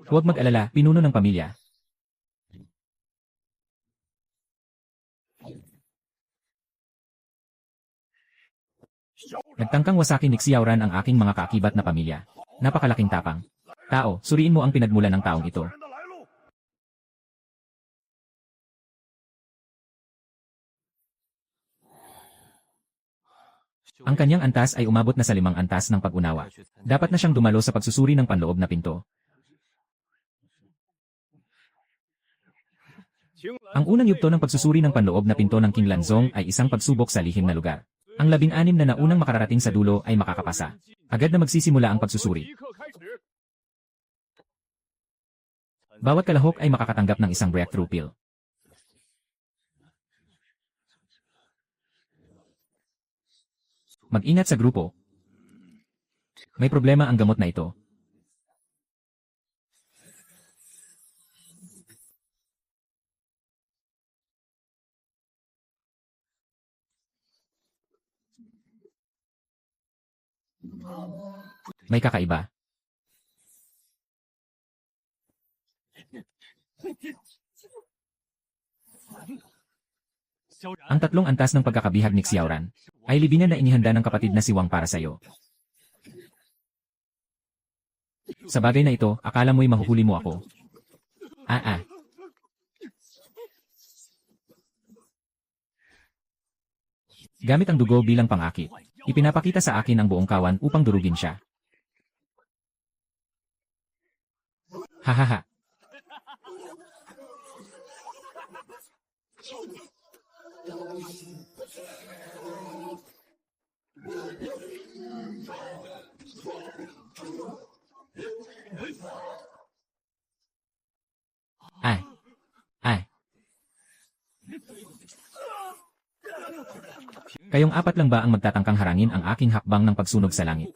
Huwag mag-alala, pinuno ng pamilya. Nagtangkang wasakin ni Xiao Ran ang aking mga kaakibat na pamilya. Napakalaking tapang. Tao, suriin mo ang pinagmulan ng taong ito. Ang kanyang antas ay umabot na sa 5 antas ng pag-unawa. Dapat na siyang dumalo sa pagsusuri ng panloob na pinto. Ang unang yugto ng pagsusuri ng panloob na pinto ng King Lanzong ay isang pagsubok sa lihim na lugar. Ang 16 na naunang makararating sa dulo ay makakapasa. Agad na magsisimula ang pagsusuri. Bawat kalahok ay makakatanggap ng isang breakthrough pill. Mag-ingat sa grupo. May problema ang gamot na ito. May kakaiba. Ang tatlong antas ng pagkakabihag ni Xiaoran ay libingan na inihanda ng kapatid na si Wang para sa'yo. Sa bagay na ito, akala mo'y mahuhuli mo ako. Gamit ang dugo bilang pangakit, ipinapakita sa akin ang buong kawan upang durugin siya. Hahaha. Ay. Kayong apat lang ba ang magtatangkang harangin ang aking hakbang ng pagsunog sa langit?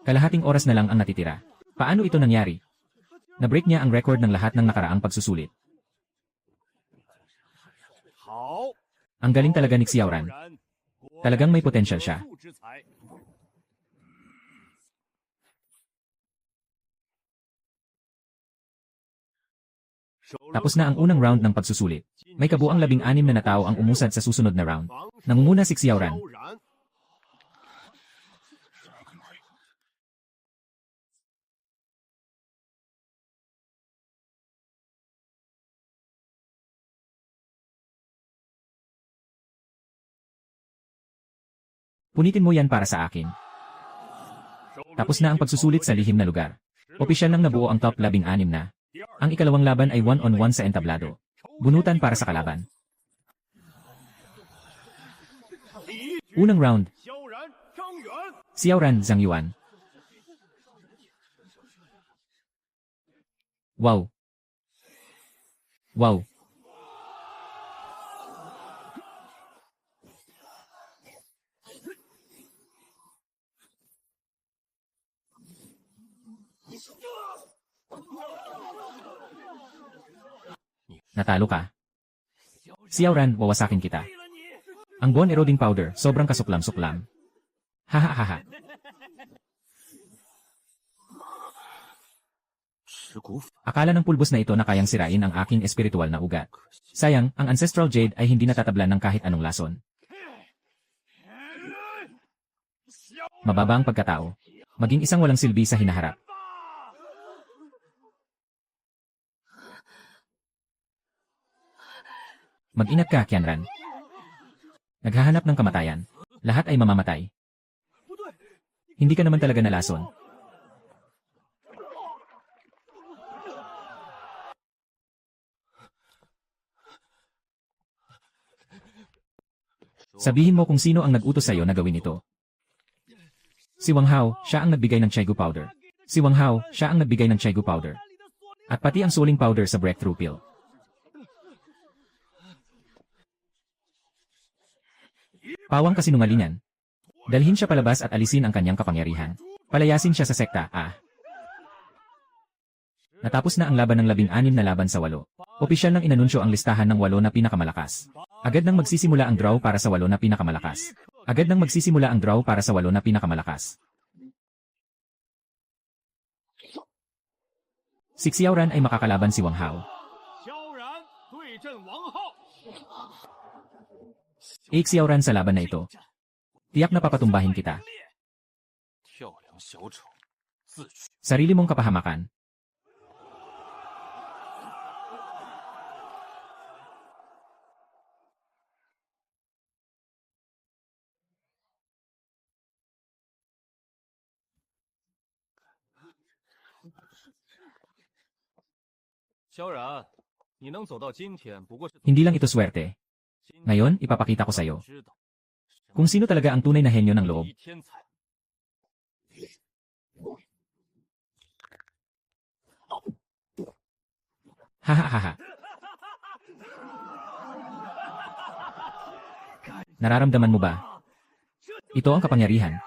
Kalahating oras na lang ang natitira. Paano ito nangyari? Na-break niya ang record ng lahat ng nakaraang pagsusulit. Ang galing talaga ni Xiaoran. Talagang may potential siya. Tapos na ang unang round ng pagsusulit. May kabuang 16 na tao ang umusad sa susunod na round. Nangunguna si Xiaoran. Punitin mo yan para sa akin. Tapos na ang pagsusulit sa lihim na lugar. Opisyal nang nabuo ang top 16 na. Ang ikalawang laban ay 1-on-1 sa entablado. Bunutan para sa kalaban. Unang round. Xiaoran Zhang Yuan. Wow. Natalo ka. Xiaoran, wawasakin kita. Ang bone eroding powder, sobrang kasuklam-suklam. Hahaha. Akala ng pulbos na ito na kayang sirain ang aking espiritual na ugat. Sayang, ang Ancestral Jade ay hindi natatablan ng kahit anong lason. Mababa ang pagkatao. Maging isang walang silbi sa hinaharap. Mag-ingat ka, Qianran. Naghahanap ng kamatayan. Lahat ay mamamatay. Hindi ka naman talaga nalason. Sabihin mo kung sino ang nag-utos sa'yo na gawin ito. Si Wang Hao, siya ang nagbigay ng Chaigu powder. Si Wang Hao, siya ang nagbigay ng Chaigu powder. At pati ang suling powder sa breakthrough pill. Pawang kasinungalingan. Dalhin siya palabas at alisin ang kanyang kapangyarihan. Palayasin siya sa sekta, Natapos na ang laban ng 16 na laban sa 8. Opisyal nang inanunsyo ang listahan ng 8 na pinakamalakas. Agad nang magsisimula ang draw para sa 8 na pinakamalakas. Si Xiaoran ay makakalaban si Wang Hao. Xiaoran sa laban na ito. Tiyak na papatumbahin kita. Sarili mong kapahamakan. Hindi lang ito swerte. Ngayon, ipapakita ko sa'yo kung sino talaga ang tunay na henyo ng loob. Hahaha. Nararamdaman mo ba? Ito ang kapangyarihan.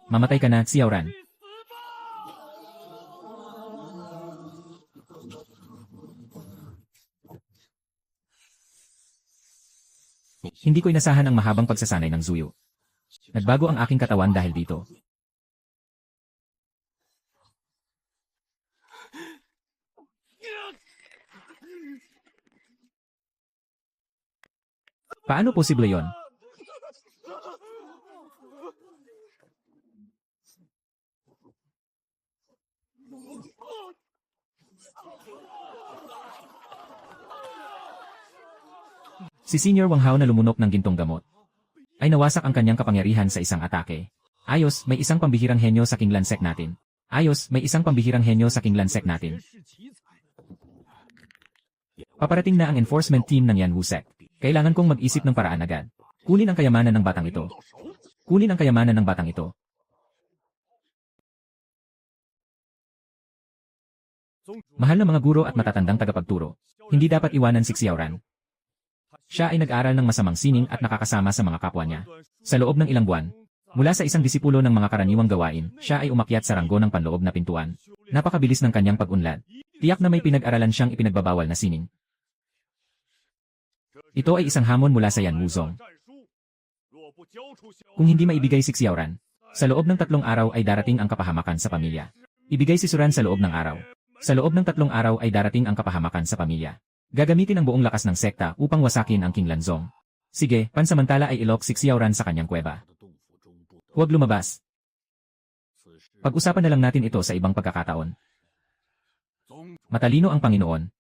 Mamatay ka na, Xiaoran. Hindi ko inasahan ang mahabang pagsasanay ng Zuyo. Nagbago ang aking katawan dahil dito. Paano posible yon? Si Senior Wang Hao na lumunok ng gintong gamot ay nawasak ang kanyang kapangyarihan sa isang atake. Ayos, may isang pambihirang henyo sa King Lansek natin. Ayos, may isang pambihirang henyo sa King Lansek natin. Paparating na ang enforcement team ng Yan Wusek. Kailangan kong mag-isip ng paraan agad. Kunin ang kayamanan ng batang ito. Kunin ang kayamanan ng batang ito. Mahal na mga guro at matatandang tagapagturo, hindi dapat iwanan si Xiaoran. Siya ay nag-aral ng masamang sining at nakakasama sa mga kapwa niya. Sa loob ng ilang buwan, mula sa isang disipulo ng mga karaniwang gawain, siya ay umakyat sa ranggo ng panloob na pintuan. Napakabilis ng kanyang pag-unlad. Tiyak na may pinag-aralan siyang ipinagbabawal na sining. Ito ay isang hamon mula sa Yan Wuzong. Kung hindi maibigay si Xiaoran, sa loob ng 3 araw ay darating ang kapahamakan sa pamilya. Ibigay si Suran sa loob ng araw. Sa loob ng 3 araw ay darating ang kapahamakan sa pamilya. Gagamitin ang buong lakas ng sekta upang wasakin ang King Lanzong. Sige, pansamantala ay ilok si Xiaoran sa kanyang kuweba. Huwag lumabas. Pag-usapan na lang natin ito sa ibang pagkakataon. Matalino ang Panginoon.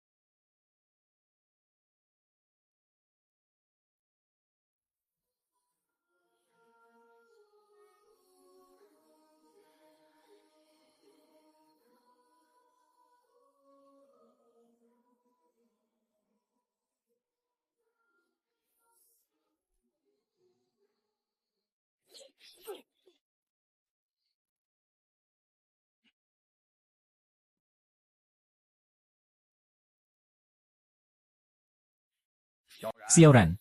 Xiaoran,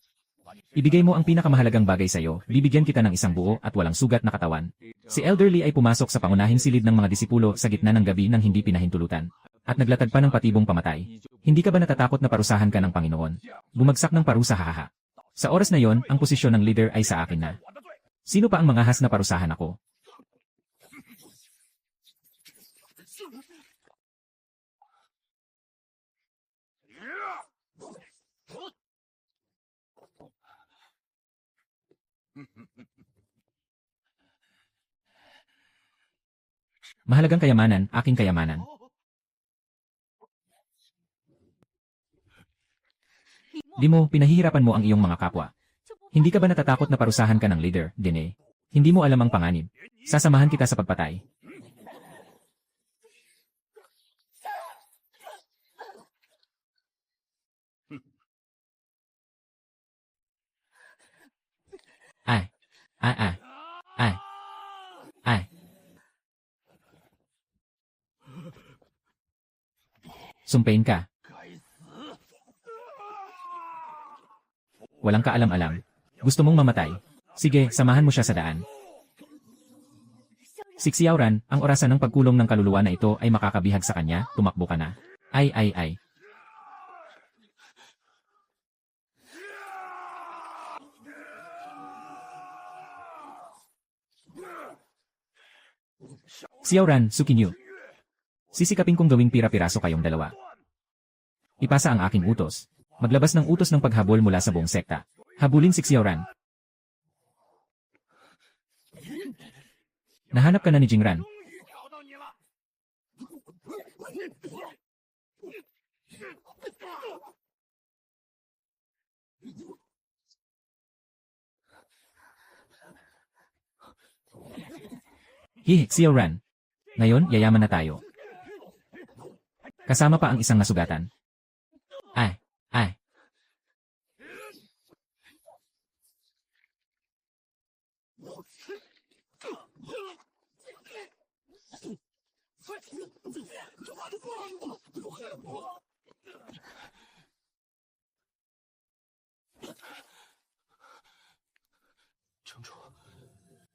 ibigay mo ang pinakamahalagang bagay sa iyo, bibigyan kita ng isang buo at walang sugat na katawan. Si Elderly ay pumasok sa pangunahing silid ng mga disipulo sa gitna ng gabi nang hindi pinahintulutan, at naglatad pa ng patibong pamatay. Hindi ka ba natatakot na parusahan ka ng Panginoon? Bumagsak ng parusa, hahaha. Sa oras na yon, ang posisyon ng leader ay sa akin na. Sino pa ang mangahas na parusahan ako? Mahalagang kayamanan, aking kayamanan. Di mo, pinahihirapan mo ang iyong mga kapwa. Hindi ka ba natatakot na parusahan ka ng leader, Dine? Hindi mo alam ang panganib. Sasamahan kita sa pagpatay. Ay, ay, ay, ay, ay. Sumpain ka. Walang kaalam-alam. Gusto mong mamatay? Sige, samahan mo siya sa daan. Si Xiaoran, ang orasan ng pagkulong ng kaluluwa na ito ay makakabihag sa kanya, tumakbo ka na. Ay, ay, ay. Xiaoran, Sukinyu. Sisikapin kong gawing pira-piraso kayong dalawa. Ipasa ang aking utos. Maglabas ng utos ng paghabol mula sa buong sekta. Habulin si Xiaoran. Nahanap ka na ni Jingran. Xiaoran. Ngayon, yayaman na tayo. Kasama pa ang isang nasugatan. Ay, ay.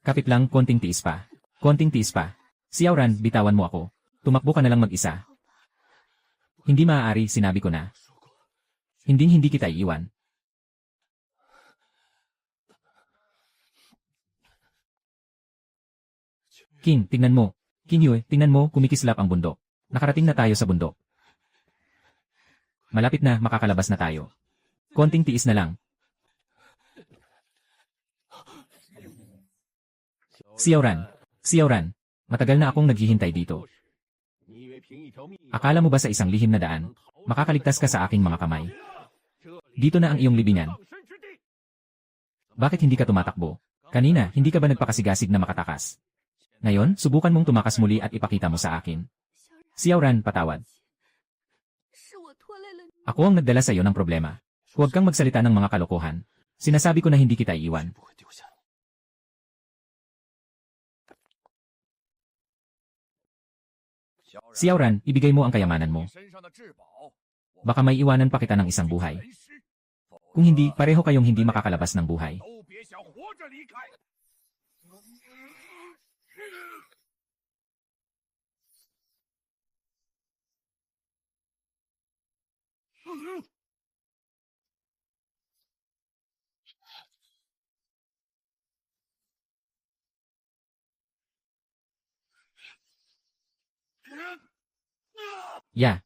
Kapit lang, konting tiis pa. Konting tiis pa. Xiaoran, bitawan mo ako. Tumakbo ka na lang mag-isa. Hindi maaari, sinabi ko na. Hindi kita iiwan. King, tingnan mo. King Yue, tingnan mo, kumikislap ang bundok. Nakarating na tayo sa bundok. Malapit na, makakalabas na tayo. Konting tiis na lang. Xiaoran, matagal na akong naghihintay dito. Akala mo ba sa isang lihim na daan, makakaligtas ka sa aking mga kamay? Dito na ang iyong libingan. Bakit hindi ka tumatakbo? Kanina, hindi ka ba nagpakasigasig na makatakas? Ngayon, subukan mong tumakas muli at ipakita mo sa akin. Xiaoran, patawad. Ako ang nagdala sa iyo ng problema. Huwag kang magsalita ng mga kalokohan. Sinasabi ko na hindi kita iiwan. Xiaoran, ibigay mo ang kayamanan mo. Baka may iwanan pa kita ng isang buhay. Kung hindi, pareho kayong hindi makakalabas ng buhay. Yeah.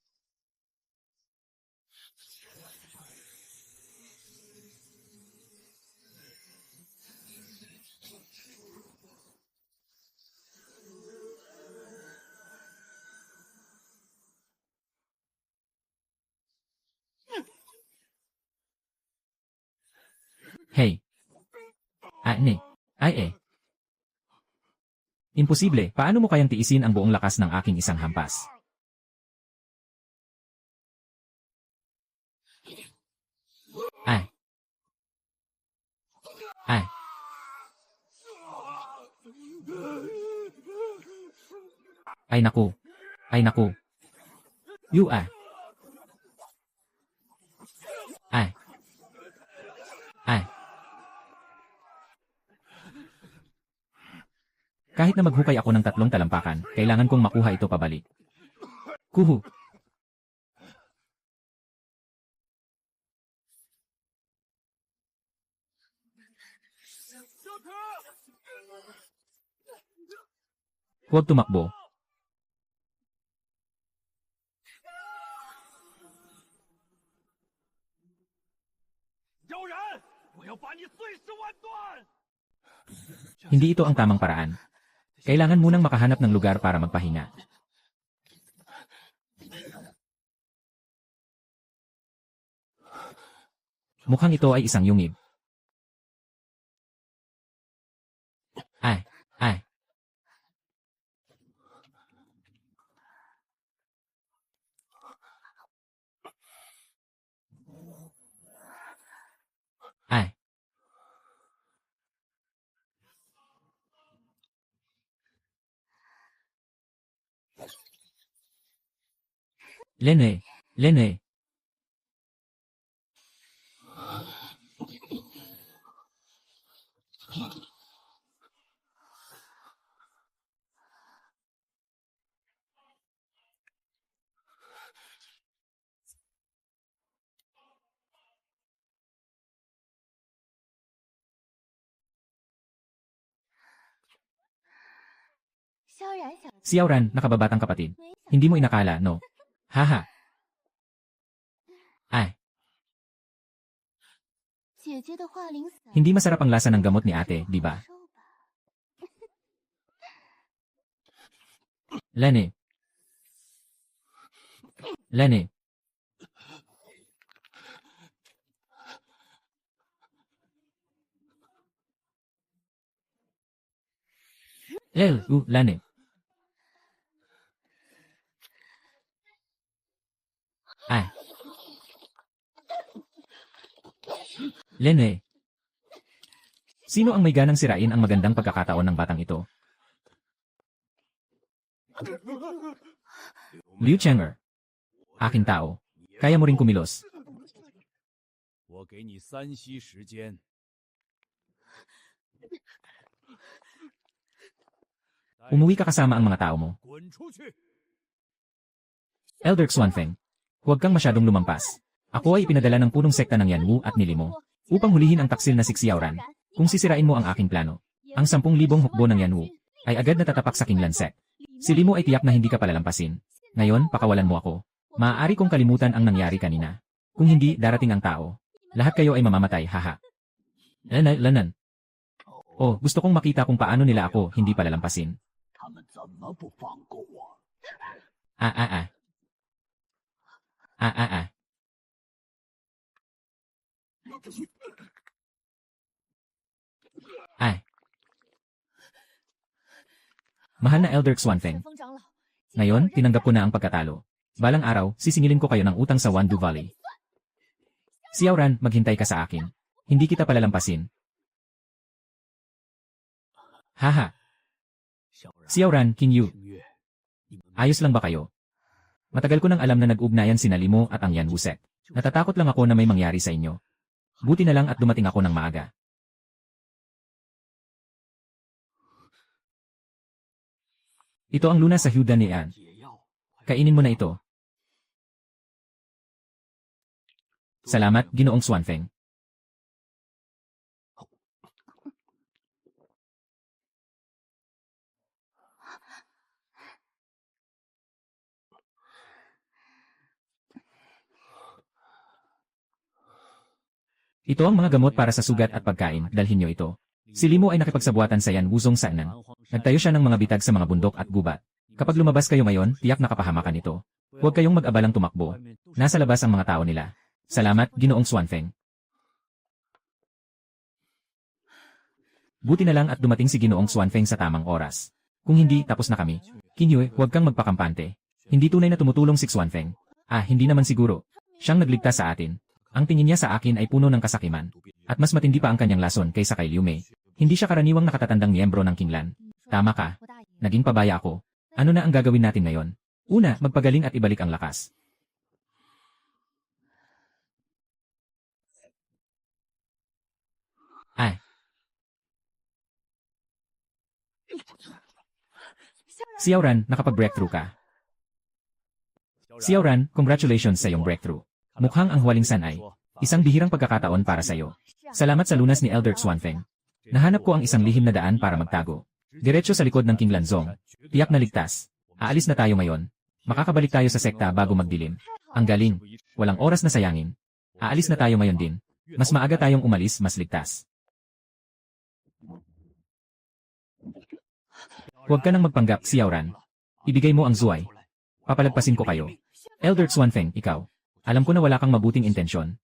Hey. Imposible, paano mo kayang tiisin ang buong lakas ng aking isang hampas? Ay naku. You Kahit na maghukay ako ng 3 talampakan, kailangan kong makuha ito pabalik. Kuhu. Huwag tumakbo. Hindi ito ang tamang paraan. Kailangan munang makahanap ng lugar para magpahinga. Mukhang ito ay isang yungib. Lene. Xiaoran, nakababatang kapatid. Hindi mo inakala, no? Haha. Hindi masarap ang lasa ng gamot ni ate, di ba? Lene. Lene. Lene. Sino ang may ganang sirain ang magandang pagkakataon ng batang ito? Liu Chang'er. Aking tao. Kaya mo ring kumilos. 我给你3息时间。Umuwi ka kasama ang mga tao mo. 滚出去！ Elder Xuanfeng, huwag kang masyadong lumampas. Ako ay ipinadala ng punong sekta ng Yanwu at Nilimo upang hulihin ang taksil na si Xiaoran. Kung sisirain mo ang aking plano, ang 10,000 hukbo ng Yanwu ay agad natatapak sa Kinglan Sect. Si Limo ay tiyak na hindi ka palalampasin. Ngayon, pakawalan mo ako. Maaari kong kalimutan ang nangyari kanina. Kung hindi, darating ang tao. Lahat kayo ay mamamatay, haha. Lanan. Oh, gusto kong makita kung paano nila ako hindi palalampasin. 他们怎么不放过我？ Ah. Ay. Mahal na Elder Xuanfeng. 风长老， Ngayon, tinanggap ko na ang pagkatalo. Balang araw, sisingilin ko kayo ng utang sa Wandu Valley. Xiaoran, maghintay ka sa akin. Hindi kita palalampasin. Haha. 小然， Xiaoran, King Yu, 听月，你们 ayos lang ba kayo? Matagal ko nang alam na nag-ugnayan sina Limo at ang Yanwu Sect. Natatakot lang ako na may mangyari sa inyo. Buti na lang at dumating ako ng maaga. Ito ang luna sa Hyuda ni An. 解药， Kainin mo na ito. Salamat, Ginoong Xuanfeng. Ito ang mga gamot para sa sugat at pagkain, dalhin niyo ito. Si Limo ay nakipagsabuatan sa Yan Wuzong Saanan. Nagtayo siya ng mga bitag sa mga bundok at gubat. Kapag lumabas kayo ngayon, tiyak na kapahamakan ito. Huwag kayong mag-abalang tumakbo. Nasa labas ang mga tao nila. Salamat, Ginoong Xuanfeng. Buti na lang at dumating si Ginoong Xuanfeng sa tamang oras. Kung hindi, tapos na kami. King Yue, huwag kang magpakampante. Hindi tunay na tumutulong si Xuanfeng. Hindi naman siguro. Siyang nagligtas sa atin. Ang tingin niya sa akin ay puno ng kasakiman. At mas matindi pa ang kanyang lason kaysa kay Liu Mei. Hindi siya karaniwang nakatatandang miyembro ng Kinglan. Tama ka. 不大爷， Naging pabaya ako. Ano na ang gagawin natin ngayon? Una, magpagaling at ibalik ang lakas. Xiaoran, nakapag-breakthrough ka. Xiaoran, congratulations sa iyong breakthrough. Mukhang ang huwaling san ay isang bihirang pagkakataon para sa iyo. Salamat sa lunas ni Elder Xuanfeng. Nahanap ko ang isang lihim na daan para magtago. Diretso sa likod ng King Lanzong. Tiyak na ligtas. Aalis na tayo ngayon. Makakabalik tayo sa sekta bago magdilim. Ang galing. Walang oras na sayangin. Aalis na tayo ngayon din. Mas maaga tayong umalis, mas ligtas. Huwag ka nang magpanggap, Xiaoran. Ibigay mo ang Zuai. Papalagpasin ko kayo. Elder Xuanfeng, ikaw. Alam ko na wala kang mabuting intensyon.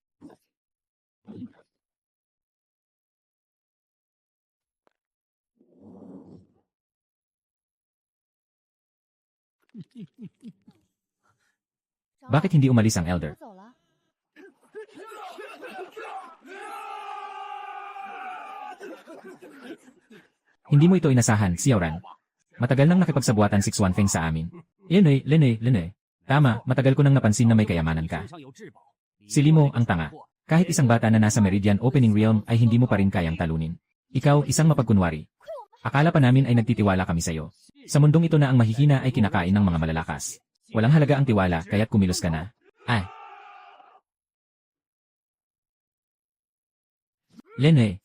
Bakit hindi umalis ang Elder? 走了。 Hindi mo ito inasahan, Xiaoran. Matagal nang nakipagsabuatan si Xuanfeng sa amin. Lene. Tama, matagal ko nang napansin na may kayamanan ka. 上有至宝， Si Limo ang tanga. Kahit isang bata na nasa Meridian Opening Realm ay hindi mo pa rin kayang talunin. Ikaw, isang mapagkunwari. Akala pa namin ay nagtitiwala kami sa'yo. Sa mundong ito na ang mahihina ay kinakain ng mga malalakas. Walang halaga ang tiwala kaya't kumilos ka na. Lene.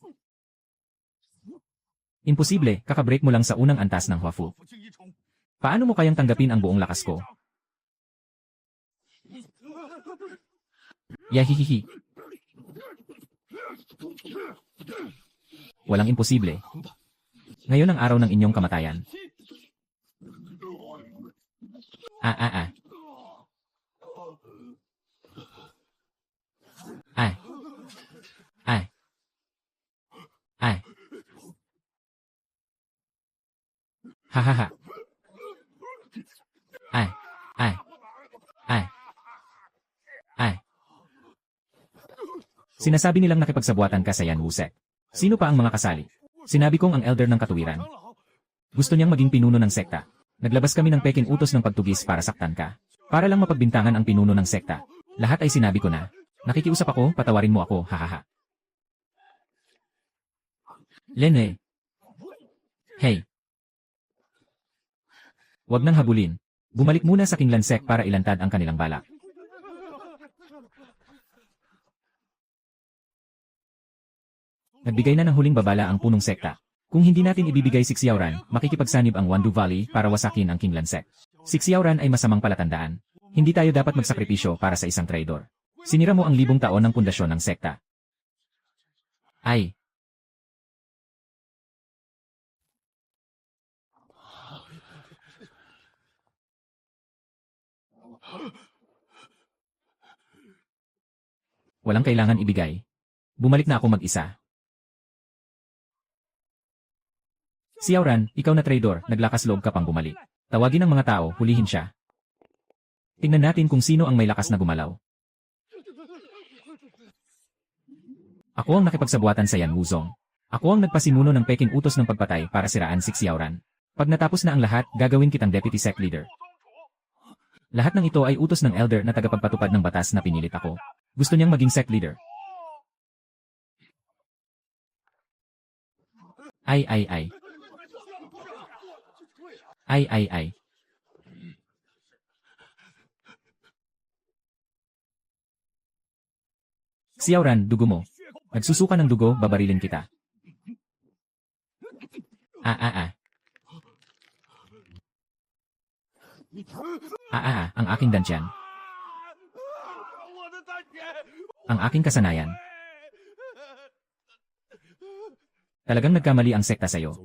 Imposible, kakabreak mo lang sa unang antas ng Huafu. 父亲一宠， Paano mo kayang tanggapin ang buong lakas ko? Yahihihi. Walang imposible. Ngayon ang araw ng inyong kamatayan. Hahaha. Sinasabi nilang nakipagsabuatan ka sa Yan Wusek. Sino pa ang mga kasali? Sinabi kong ang elder ng katuwiran. 长老， Gusto niyang maging pinuno ng sekta. Naglabas kami ng peking utos ng pagtugis para saktan ka. Para lang mapagbintangan ang pinuno ng sekta. Lahat ay sinabi ko na. Nakikiusap ako, patawarin mo ako, hahaha. Lene. Hey. Huwag nang habulin. Bumalik muna sa Kinglansek para ilantad ang kanilang balak. Nagbigay na ng huling babala ang punong sekta. Kung hindi natin ibibigay si Xiaoran, makikipagsanib ang Wandu Valley para wasakin ang Kinglansek. Si Xiaoran ay masamang palatandaan. Hindi tayo dapat magsakripisyo para sa isang traidor. Sinira mo ang 1000 taon ng pundasyon ng sekta. Ay! Walang kailangan ibigay. Bumalik na ako mag-isa. Xiaoran, ikaw na traidor, naglakas loob ka pang bumalik. Tawagin ang mga tao, hulihin siya. Tingnan natin kung sino ang may lakas na gumalaw. Ako ang nakipagsabuatan sa Yan Wuzong. Ako ang nagpasimuno ng peking utos ng pagpatay para siraan si Xiaoran. Pag natapos na ang lahat, gagawin kitang deputy sect leader. Lahat ng ito ay utos ng elder na tagapagpatupad ng batas na pinilit ako. Gusto niyang maging sect leader. Ay. Ay. Xiaoran, dugo mo. Nagsusuka ng dugo, babarilin kita. Ang aking dantyan. Ang aking kasanayan. Talagang nagkamali ang sekta sa'yo.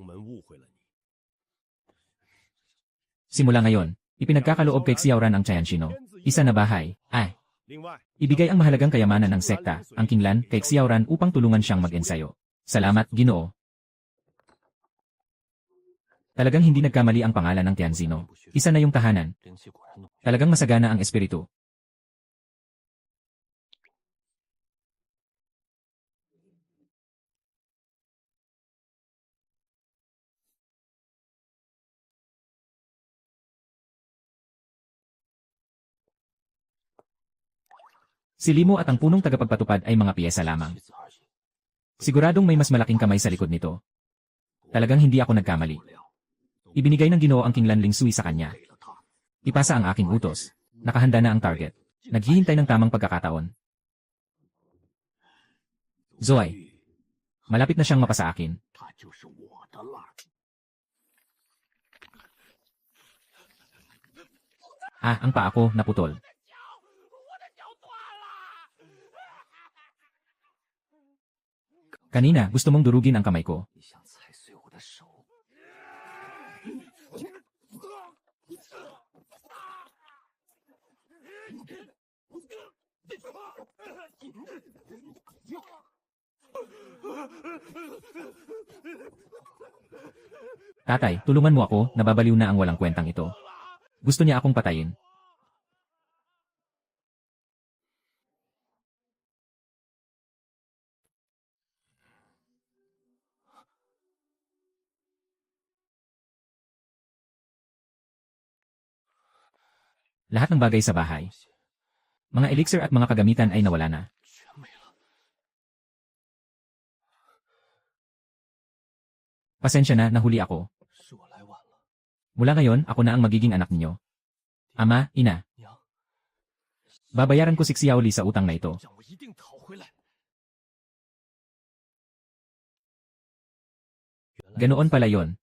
Simula ngayon, ipinagkakaloob kay Xiaoran ang Tianshino. Isa na bahay. Ibigay ang mahalagang kayamanan ng sekta, ang Kinglan, kay Xiaoran upang tulungan siyang mag-ensayo. Salamat, Ginoo. Talagang hindi nagkamali ang pangalan ng Tianzino. Isa na yung tahanan. Talagang masagana ang espiritu. Si Limo at ang punong tagapagpatupad ay mga piyesa lamang. Siguradong may mas malaking kamay sa likod nito. Talagang hindi ako nagkamali. Ibinigay ng Ginoo ang Kinglan Lingsui sa kanya. Ipasa ang aking utos. Nakahanda na ang target. Naghihintay ng tamang pagkakataon. Zoe. Malapit na siyang mapasa akin. Ang paa ko naputol. Kanina, gusto mong durugin ang kamay ko. Tatay, tulungan mo ako, nababaliw na ang walang kwentang ito. Gusto niya akong patayin. Lahat ng bagay sa bahay. Mga elixir at mga kagamitan ay nawala na. Pasensya na, nahuli ako. Mula ngayon, ako na ang magiging anak ninyo. Ama, ina. Babayaran ko si Xiaoli sa utang na ito. Ganoon pala yon.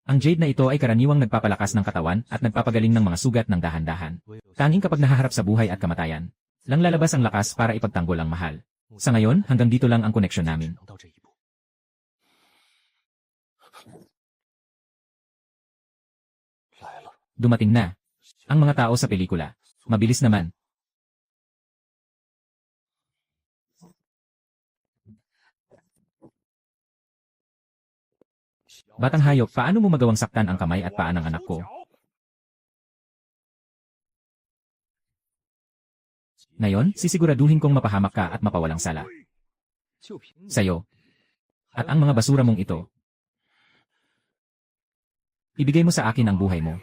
Ang jade na ito ay karaniwang nagpapalakas ng katawan at nagpapagaling ng mga sugat ng dahan-dahan. Tanging kapag nahaharap sa buhay at kamatayan, lang lalabas ang lakas para ipagtanggol ang mahal. Sa ngayon, hanggang dito lang ang koneksyon namin. Dumating na. Ang mga tao sa pelikula. Mabilis naman. Batang hayop, paano mo magawang saktan ang kamay at paa ng anak ko? Ngayon, sisiguraduhin kong mapahamak ka at mapawalang sala. Sa'yo. At ang mga basura mong ito. Ibigay mo sa akin ang buhay mo.